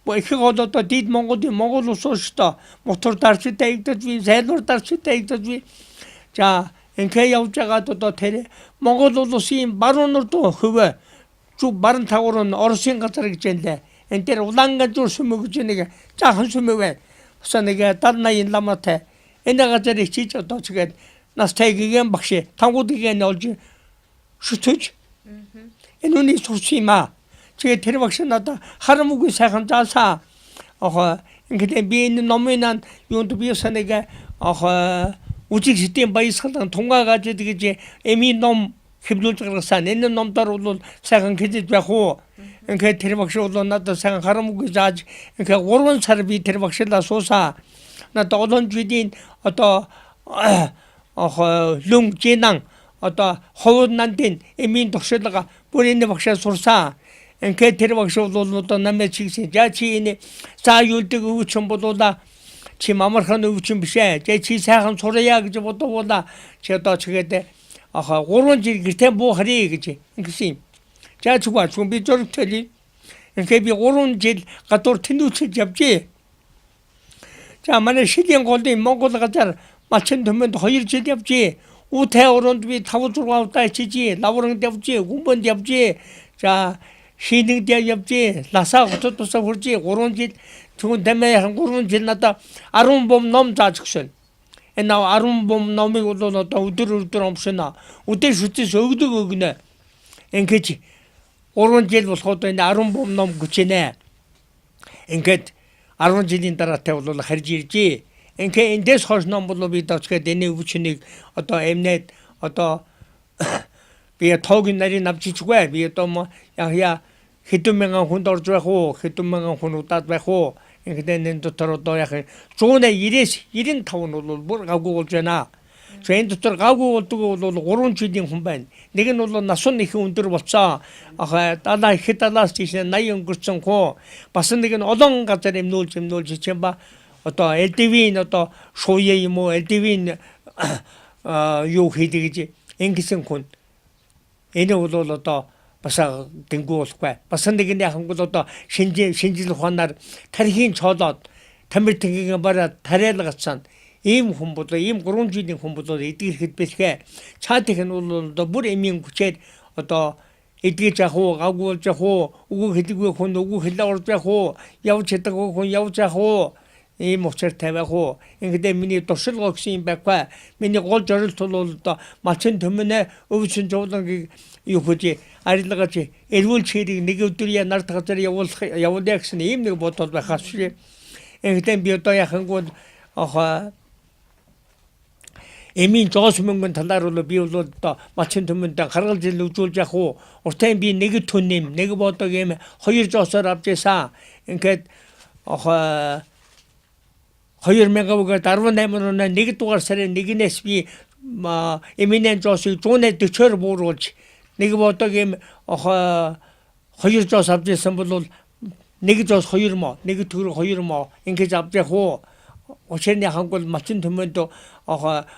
뭐 이거도 또 몽고도 소시다 모tor 달치 때 있듯이 제도 달치 때 있듯이 자 인케 야우자가 또 테리 몽고도 시 바론을 또 그거 쭉 바른 타고는 어르신 같은 게인데 엔테르 우당가 줄 수무고 지내가 자한 수무에 그래서 내가 단나인 남한테 엔다가 저리 진짜 또 지금 나 스테이기겐 박시 당고디게 넣지 슈투치 에눈이 소시마 제가 테레박시 나다 하루묵이 세간 자사 근데 비는 너무난 용도 비어서 내가 우직 시스템 바이스랑 통과가지 되게 에미 놈 힘들어서 내는 놈 따로도 세간 계지 되고 그 테레박시로 나도 세간 하루묵이 자지 그 오른 사람이 테레박시다 소사 나도 어떤 주딘 어떤 룽제낭 어떤 허운난된 에미 독서다가 본인의 박사 소사 그 테레박시로 또 남의 직신 자치인이 자율되고 우천보다 치마을 하는 우천비세 제 지사한 소리야 그저 보다 제가 저게 때 오른지 그때 뭐 하리 그지 그지 자 주고 준비 좀 틀리 그게 오른지 가도 틴두치 잡지 자 만에 시경 골대 먹고도 가자 마침 되면 허일지 잡지 우태 오른비 타고 들어왔다 지지 나오는 데 없지 군번 데 없지 자 시딩 때 없지 나사 어떻게 그렇지 오른지 죽은 데에 한 오른지 나다 아름봄 놈 자측선 나 아름봄 놈이고도 또 우드르 없으나 우때 수치서 의도 그네 엔케지 오른지도 소토에 아름봄 놈 그치네 엔케 아름지딘 따라 태우도 하르지지 엔케 인데스 호스놈불로 비다스게 되네 우치니 어떤 엠넷 어떤 비에 토긴 날이 납치 주고 비에 또뭐 야야 히트명한 혼도 주고 히트명한 혼도 따고 그때는 또 약간 좋은 일인 타운으로 뭘 가고 오잖아. 저희도 또 가고 또 오른쪽인 혼반. 내가 놀러 나선이 흔들어 봤자. 따다 히타라스티시 나이언 그렇고 봤은 내가 어떤 것들이 놀지 쳔바 어떤 LTV 어떤 소위 뭐 LTV 요히디지 앵기성콘 에노도 또 바사 등고스과 바선데긴데 한국도 또 신질 환날 타리힌 저도 담밀팅가 바라 다래를 같산 임 홍보도 임 그런 주인 홍보도 이렇게 했듯이 차트가 놀도 물에 민 구체 어떤 이렇게 자고 가고 자고 우고 해지고 혼도 해다고 자고 야우쳤다고 혼 야우자고 이 목소리 대하고 근데 미니 또 실록신 백과 미니 골저를 돌로도 마침 되면에 우춘 조던 그 이거지 아리다같이 에르울 체리 네게들이야 나르타가들이 야올덱스니 임네 보통 가수리 Engten bir to yahan gol Emin 조수명분 달라로로 비올로 또 마침 두문다 가르질 우줄자고 어떤 비 내가 돈님 내가 보다게 허일 조설 앞제사 그러니까 허일 메가가 다른 내면은 내가 또 가서는 내가 내스비 마 에미넨 조수 존에 뒤처럼 모르지 내가 보다게 허일 조설 앞제사 물론 내가 조 허일 뭐 내가 둘 허일 뭐 인게 잡자고 오천에 한걸 맞춘 두면도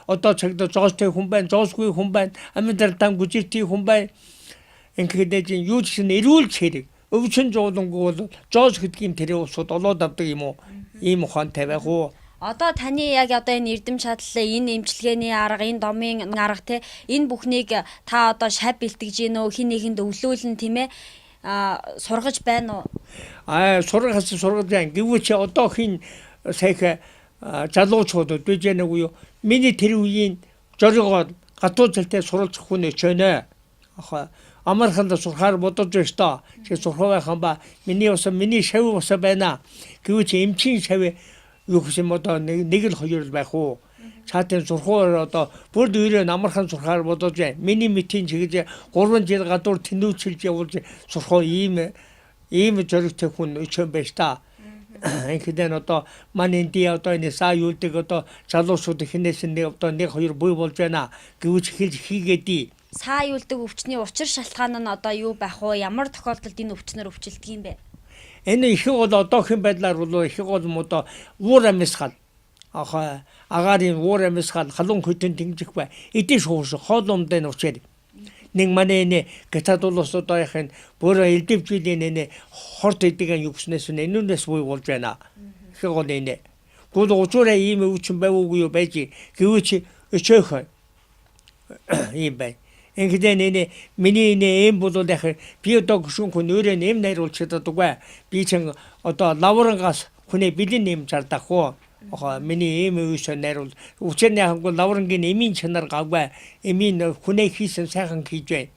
어떤 책도 조스테 훈반 조스구이 훈반 아무들 땅 구지티 훈반 인게 되진 유치는 이룰 체리 우천 조동 거도 조스 그팀 데려서 돌아답도 이모 환태고 Одоо таны яг одоо энэ эрдэм чадлаа энэ эмчилгээний арга энэ домын арга те энэ бүхнийг та одоо шав бэлтгэж гинөө хин нэгэнд өвлүүлэн тийм ээ сургаж байна уу? сургаж байна. Гэвч одоо хин сайхан залуучууд дэжэнэггүй миний тэр үеийн жоргоо гатууцалтай суралцах хүн өчөнө. Амарханд сурахаар бодож байна. Чи сурах хamba миний шав ус байна. Гэвч эмчин шав юу гэсэн одоо нэг л хоёр л байх уу. Чатын сурахаар одоо бүр дөрөв амархан сурахаар бодож байна. Миний митийн чиглэж 3 жил гадуур тэнүүчилж явуулж сурах ийм жоригтой хүн өчөн байж та. Инхэдэн одоо манинди одоо энэ сая юулдаг одоо залуусууд хинээс одоо нэг хоёр буй болж байна. Гэвч хэлж хийгээдий. Саа юулдаг өвчний учир шалтгаан нь одоо юу байх вэ? Ямар тохиолдолд энэ өвчнөр өвчлөдөг юм бэ? Энэ их бол одоогийн байдлаар бол их бол модо уур амьсгал агарын уур амьсгал халуун хөтөн дэмжих бай. Эдийн шуурш хоолуумд нь учир. Нэг манай энэ гатадулс одоо яхын бүр элдэвжүүлийн энэ хорт эдгэн югснээс энүүнээс буй болж байна. Их гол энэ. Гол уучраа ийм өвчин байвуугүй юу байж. Гэвч өчөөх ийм бай. Ингээд энэ миний энэ эм болоод яхаа би одоо гүшүүн хүн өөрөө нэм найруулж чаддаггүй. Би чин одоо лаврангаас хүнээ бэлэн нэм жардах уу. Миний эм үйсэ найруул учирны хангу лаврангийн эмийн чанар гавгүй. Эмийн хүнээ хийсэн сайхан хийж байна.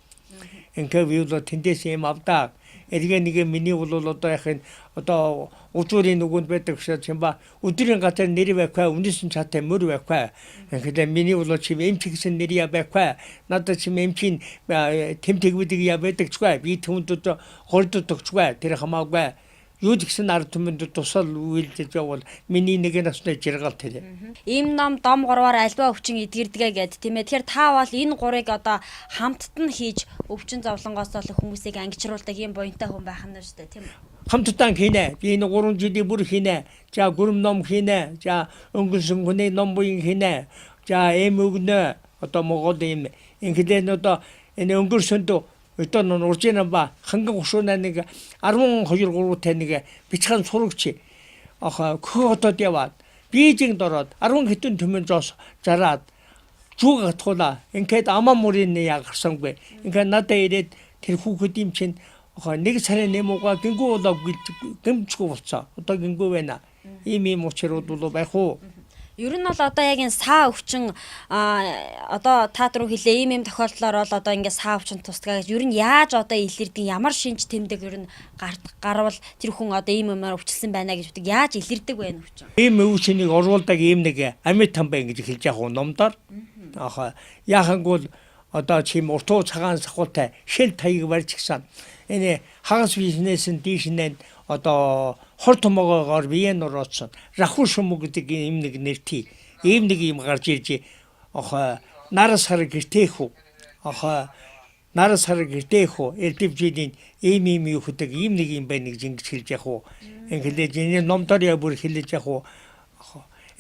Ингээд би бол тэндээс эм авдаа. Эргээ нэг миний бол одоо яхын одоо уучрын нүгэнд байдаг гэж чимба өдрийн газар нэр байхгүй үнэсэн чатай мөр байхгүй. Ингээд миний бол чим эмч гэсэн нэр я байхгүй. Надад чим эмчин тэмтэгвэдэг я байдаг ч бай. Би түмэд хорддог ч бай. Тэр хамаагүй. Юу гэсэн ард түмэнд тусал үйлдэж явал миний нэг насны жиргал тэр. Ийм ном дом 3-аар альва өвчин эдгэрдэгэ гэд тийм ээ. Тэгэхээр та бол энэ 3-ыг одоо хамтд нь хийж өвчин зовлонгоос бол хүмүүсийг ангичруулдаг ийм буянтай хүн байх нь шүү дээ тийм ээ. Хамтдаа хийнэ. Би энэ 3 жилийн бүр хийнэ. За гүрэм ном хийнэ. За өнгөрсөн хүний ном буян хийнэ. За эм өгнө. Одоо Монгол юм. Ингээд одоо энэ өнгөрсөнд одоо нуржина ба ханган гушууна нэг 12-3-тай нэг бичхан сурагч Кёотод яваад Бээжингд ороод 10 хэдэн төмөн жоос зараад зүг гатхуулаа. Ингээд амаа мөрийн ягарсангүй. Ингээд надад ирээд тэр хүүхдийн чинь нэг сарын нэмуугаа гингүү болоо гэмчгүй болцоо. Одоо гингүү байна. Ийм учрууд бол байх уу? Ер нь бол одоо яг энэ саа өвчин одоо таат руу хэлээ ийм тохиолдлоор бол одоо ингээд саа өвчин тусдгаа гэж ер нь яаж одоо илэрдэг ямар шинж тэмдэг ер нь гарвал тэр хүн одоо ийм юмар өвчлсөн байна гэж үүдэг яаж илэрдэг вэ өвчин? Ийм өвчнийг оруулдаг ийм нэг амьд тамбай ингэж хэлж яах вэ номдоор? Яахангуул одоо чим уртуу цагаан сахуултай шил таяг барьж гисэн. Энэ хагас бизнесийн дийшнээ одоо хор томоогоор биеэн орооцсон. Раху шумуг гэдэг ийм нэг нэртэй. Ийм нэг юм гарч ирж нарас хар гэртээх үү. Нарас хар гэртээх үү. Элдэвжилийн ийм юу хөдөг ийм нэг юм байна гэж ингэж хэлж яах уу. Ингээд энэ номдоор яа бүр хэлж яах уу.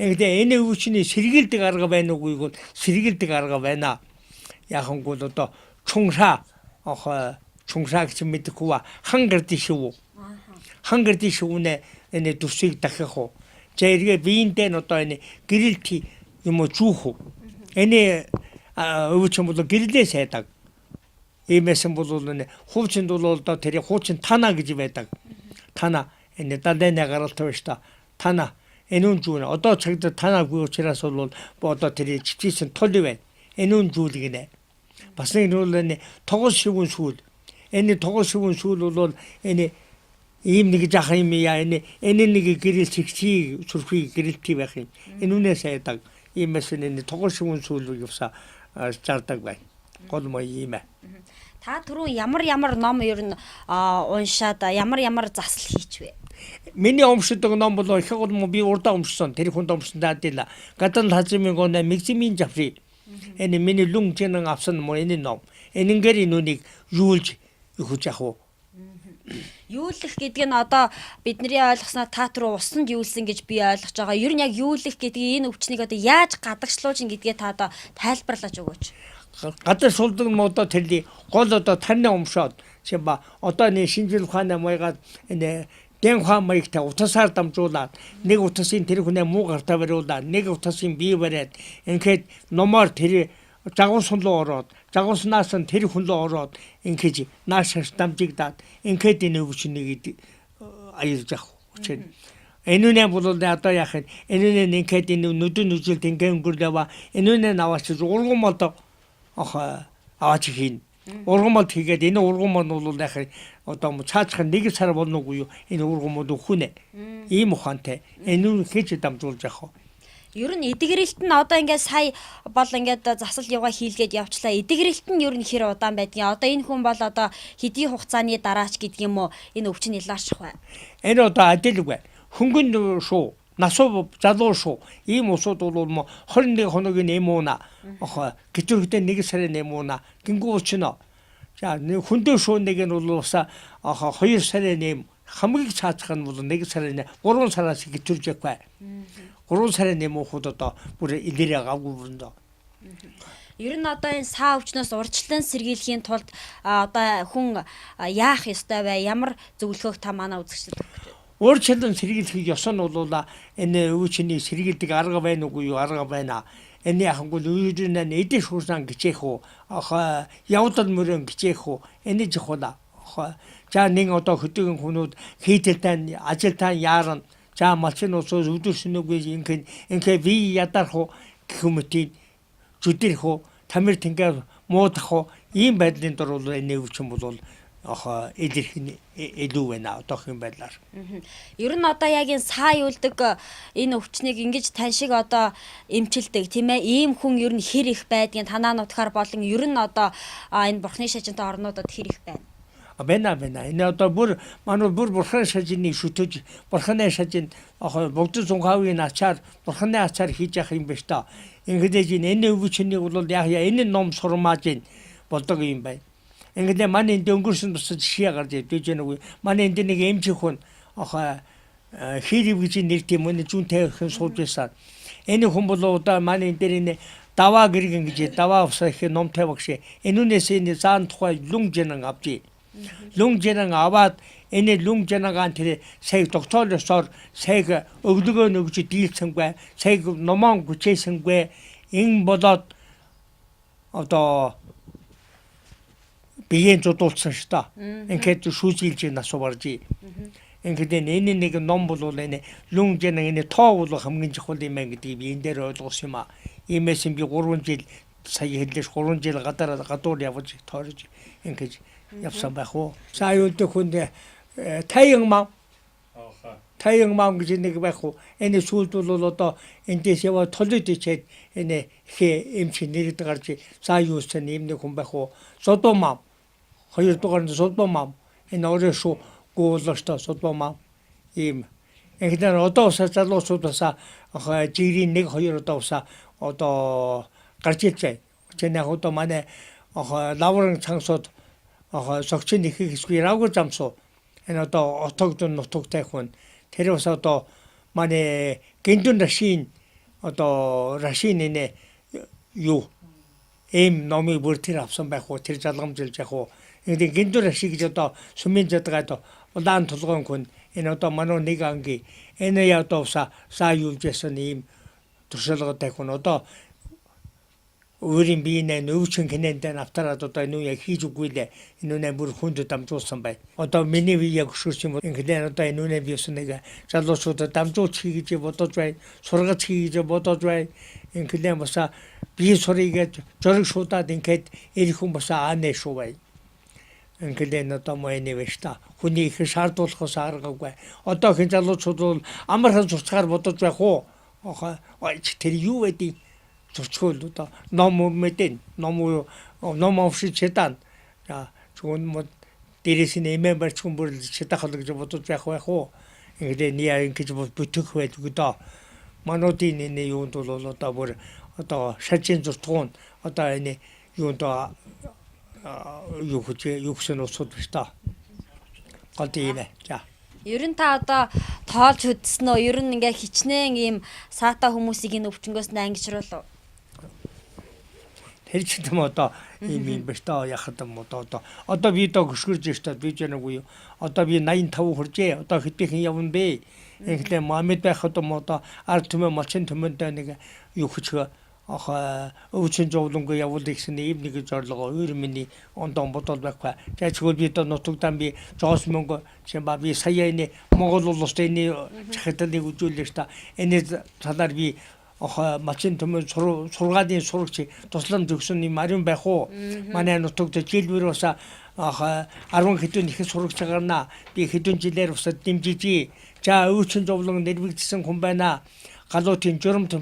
Ингээд энэ өвчний сэргийлдэг арга байна уугүй бол сэргийлдэг арга байна. Яхангуул одоо чунгшаа гэж мэдэхгүй хангардын шив. Хангардын шивнэ энэ дүрсийг дахих уу. За эргээ биендээ одоо энэ гэрэлт юм уу зүүх үү. Энэ өвчин бол гэрлээ сайдаг. Иймээсэн бол энэ хуучин бол одоо тэр хуучин тана гэж байдаг. Тана энэ далайна гаралт байна шүү дээ. Тана энүүн зүүн одоо цагт танаагүй учраас бол одоо тэр чивчсэн тул байна. Энүүн зүүл гинэ. Бас нэг нь бол энэ тогос шивүүн сүүл. Энэ тогос шивүүн сүүл бол энэ ийм нэг жахан юм яа энэ нэг гэрэл чигчи сүрхий гэрэлтий байх юм. Энэ үнээс айдаг иймээс энэ тогоо шивэн сүүл явса зардаг бай. Гол мой ийм ээ. Та түрүү ямар ном ер нь уншаад ямар засал хийчвэ? Миний уншдаг ном бол их гол би урдаа уншсан. Тэр хүнд уншсан даадила. Гадан хазимын гонэ мэгзимийн жаври. Энэ миний лүн чэнэн авсан мо энэ ном. Энэнгээр нүунийг юулж өгч яах вэ? Юулах гэдэг нь одоо бидний ойлгосноо та түрүү усанд юулсан гэж би ойлгож байгаа. Ер нь яг юулах гэдгийг энэ өвчнийг одоо яаж гадагшлуулж гэдгээ та одоо тайлбарлаж өгөөч. Гадар сулдаг нь одоо тэрний гол одоо тань умшоод чиба одоо нэг шинжил ухааны маягаад энэ дэн ухаан маягтай утасаар дамжуулаад нэг утасын тэр хүнээ муу гартаа бариулаад нэг утасын бие бариад ингээд номоор тэр жагуус руу ороод жагууснаас нь тэр хүн рүү ороод ингээд нааш дамжигдаад ингээд энэ өвчнийг аялж явах учир. Энүүнээ бол одоо яах юм энүүнээ ингээд энэ нүдэн нүжилт ингээд өнгөрлөва энүүнээ наваач ургам одоо аваач хийн. Ургамд хийгээд энэ ургам нь бол яах одоо цаашхан нэг сар болно уу юу энэ ургамд өхүнэ. Ийм ухаантай энүүн хийж дамжуулж явах. Ер нь эдгэрэлт нь одоо ингээд сая бол ингээд засал яваа хийлгээд явчлаа. Эдгэрэлт нь ер нь хэр удаан байдгийг. Одоо энэ хүн бол одоо хэдийн хугацааны дараач гэдэг юм уу энэ өвчин илаарчих бай. Энэ одоо адилгүй. Хөнгөн шүү. Насуу залуу шүү. Ийм усууд бол 21 хоногийн нэмүүна. Гэвчрэгдээ 1 сарын нэмүүна. Гингүү өчнө. За хөндөө шүү нэг нь бол уса 2 сарын нэм хамгийн цаацх нь бол 1 сарын 3 сараас гэвчрж явах. 3 сарын нэмүүхүүд одоо бүр илэрээ гавгүй бүрэндөө. Ер нь одоо энэ саа өвчнөөс урьдчилан сэргийлэхийн тулд одоо хүн яах ёстой вэ? Ямар зөвлөгөөг та манай үзэгчдэд өгөх вэ? Урьдчилан сэргийлэх ёс нь бол энэ өвчний сэргийлдэг арга байна уу юу арга байна. Энэ яхангуул үйрэнэ эдэж хурсан гिचээх үү? Явдал мөрөн гिचээх үү? Энэ жихула. За нэг одоо хөдөөгийн хүнүүд хийдэлтэн ажилтан яарна. За малчин усус өдөршнөгүй инքը ви ядарх уу хүмүүтийн зүдэрх уу тамир тингээр муудах уу ийм байдлын дор бол энэ өвчин бол илэрх нь илүү байна одоогийн байдлаар. Ер нь одоо яг энэ саа юулдаг энэ өвчнийг ингэж тань шиг одоо эмчилдэг тийм ээ ийм хүн ер нь хэр их байдгийг танаа нутгаар болон ер нь одоо энэ бурхны шажинтай орнуудад хэр их байна. Бена энэ одоо бүр манай бүр бурхан шажины шүтэж бурханы шажин бүгд зунхавын ачаар бурханы ачаар хийж явах юм биш та. Ингээд энэ өвчнийг бол яа энэ ном сурмааж болдог юм байна. Ингээд манай энд өнгөрсөн тус жишээ гарч ирж байна уу? Манай энд нэг эмчих хүн хийрив гэж нэрт юм өнө зүүнтэй хэн сууж байсан. Энэ хүн бол одоо манай энэ дээр энэ даваа гэргэн гэж даваа усаа их номтой багш. Энүүнээс энэ заан тухай лүн жинэн авчи. Лүн жинэн аваад энэ лүн жинагаан тэр сая докторлосоор сая өглөгөө нөгж дийлсэнгүй сая номон гүчээсэнгүй ин болоод одоо биеийн зодуулсан ш та. Ингээд шүүжилж насуу баржи. Ингээд энэ нэг ном бол энэ лүн жинэн энэ тоо бол хамгийн чухал юм байна гэдгийг би энэ дээр ойлгосон юм а. Иймээс би 3 жил сая хэллээс 3 жил гадуур явж тоорж ингээд явсан байх уу. За юудаг хүнд таян мав гэж нэг байх уу. Энэ сүүлд бол одоо эндээс яваа толид ичээд энэ хэ эмч нэрэд гарч за юусан юм нэг хүн байх уу. Содоо мав. 2 дугаар нь содоо мав. Энэ өөрөө шүү гуулштай содоо мав. Ийм ингээд одоо усаа залуусуудасаа жирийн 1-2 удаа усаа одоо гарч ирж байна. Тэний одоо манай лаврын цансууд согчин их хэсгүй равгүй замсуу энэ одоо отогдон нутагтай хүн тэр бас одоо манай гиндүн рашин одоо рашин энэ юу эм номыг бүр тэр авсан байх уу тэр залгамжилж явах уу энэ гиндүн рашин гэж одоо сүмийн задгаад улаан тулгуун хүн энэ одоо манай нэг анги энэ одоо саа юужсэн ийм туршлагатай хүн одоо өөрийн биенээ нөвчин хинэндээ автараад одоо энэ яг хийж үгүй лээ энэ бүр хүнд дамжуулсан бай. Одоо миний бие яг хөшөрч юм ингээд одоо энэ биесэн нэг залуучуудад дамжуулж хийж бодож бай. Сургац хийж бодож бай. Ингээд баса бие сурыгээд жориг шуудаад ингээд ирэх хүн баса аанэ шүү бай. Ингээд одоо моёны биш та. Хүний их шаардуулахаас аргагүй. Одоо хэн залуучууд бол амархан зурцгаар бодож байх уу? Тэр юу гэдэг зурцгол одоо ном мэдэн ном авшиж чедан. За зөвхөн мод дээрээс нь эмээ барьчихсан бүр чедах хол гэж бодож байх уу? Ингээд ниа ингэж бүтэх байдаг доо. Мануудын энэ юунд бол одоо бүр одоо шажин зурцгуун одоо энэ юунд юу гэсэн усуд биш та. Гол тийм ээ. За. Ер нь та одоо тоолж хөдсөн үү? Ер нь ингээ хичнээн ийм саата хүмүүсийг энэ өвчнгөөс нь ангижруулав. Тэр ч юм одоо ийм биш та яхад юм одоо би одоо гүшгэрж штат би ч нэг юу. Одоо би 85 хүржээ. Одоо хэдийнхэн явна бэ? Инглээ мамед байхад одоо ард түмэн малчин түмэндээ нэг юу хүчгээ өвчин жовлонго явуул гэсэн ийм нэг зорилгоо өөр миний ондон бодол байхгүй. Тэгвэл би одоо нутагдан би жоос мөнгө чимба би сая энэ Монгол улстай энэ чахталыг үзүүлж та энэ талаар би малчин түмэн сургаалын сурагч тусламж өгсөн юм ариун байх уу? Манай нутагт жилбэр уса 10 хэдэн их сурагч гарна. Би хэдэн жилээр усад дэмжиж. За өвчин жовлон нэрвэгдсэн хүн байна. Галуутын журамт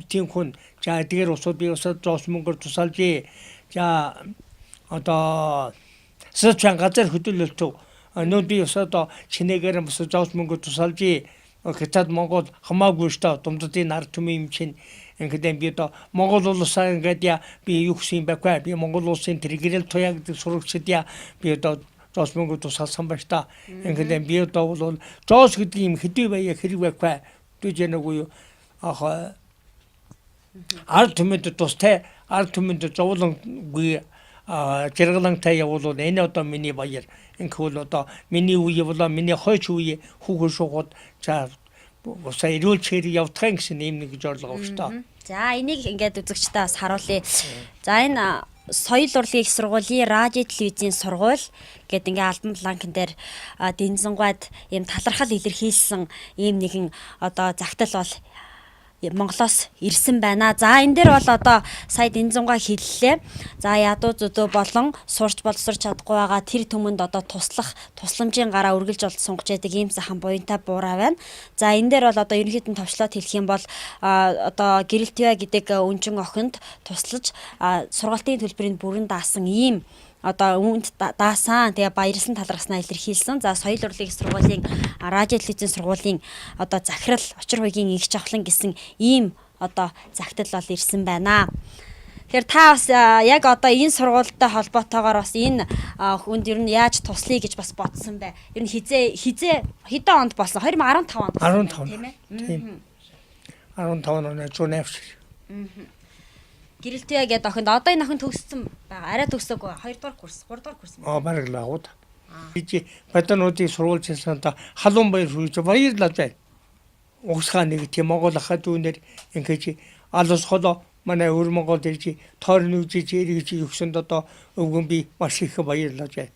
тийм хүн. За тэгэр усууд би усад жоос мөнгөөр тусалж. За одоо сэчэн газар хөдөлөлтөө нөө би усад чинээгээр бас жоос мөнгөөр тусалж. Гэтэл Монгол хамаагүй шүү дээ. Думдын ард түмэн юм чинь ингээд би одоо Монгол улсаа ингээд би юу гэсэн байхгүй. Би Монгол улсын тэрэгэл туяа гэдэг сурагчид би одоо жоос мөнгө тусалсан байна та. Ингээд би одоо бол жоос гэдэг юм хэдий байя хэрэг байхгүй. Түж нэг юу ард түмэнд тустай ард түмэнд зовлонгүй зэрэглэнтэй явуул энэ одоо миний баяр. Инхүүл одоо миний үе болоо миний хойч үе хүүхэн шугууд за сая ирүүл чир явдах гэсэн юм нэг зорилго өгч та. За энийг ингээд үзэгчтэй бас харуулъя. За энэ соёл урлагийн их сургуулийн радио телевизийн сургууль гэдэг ингээ альбом планкн дээр Дэнзэнгуйд ийм талархал илэрхийлсэн ийм нэгэн одоо загтал бол Монголоос ирсэн байна. За энэ дээр бол одоо сая Дэнзэнгуй хэллээ. За ядуу зүдөө болон сурч боловсрч чадахгүй байгаа тэр түмэнд одоо тусламжийн гараа үргэлж олж сунгаж яадаг ийм сайхан буянтай буураа байна. За энэ дээр бол одоо ерөнхийдөө товчлоод хэлэх юм бол одоо гэрэлтвэ гэдэг өнжин охинд туслаж сургалтын төлбөрийн бүрэн даасан ийм одоо үүнд даасан тэгээ баярлсан талархснаа илэрхийлсэн. За соёл урлагийн сургуулийн радио телевизийн сургуулийн одоо захирал очир хуйгийн их жавхлан гэсэн ийм одоо загтал бол ирсэн байна. Тэгэхээр та бас яг одоо энэ сургуультай холбоотойгоор бас энэ хүнд ер нь яаж туслая гэж бас бодсон бай. Ер нь хэдэн онд болсон? 2015 онд болсон тийм ээ. Тийм. 15 оны зуун авч. Гэрэлтвэ гэдэг охинд одоо энэ охин төгссөн байгаа. Арай төгсөөгүй 2 дугаар курс, 3 дугаар курс. Бараг лагууд. Би батануудын сургуульчсан та халуун баяр хүрч баярлалаа бай. Угсгаа нэг тийм Монгол ахад үнээр ингэж алус холо манай өр Монгол ирж тойрны үжиж эргэж өгсөнд одоо өвгөн би маш их баярлалаа бай.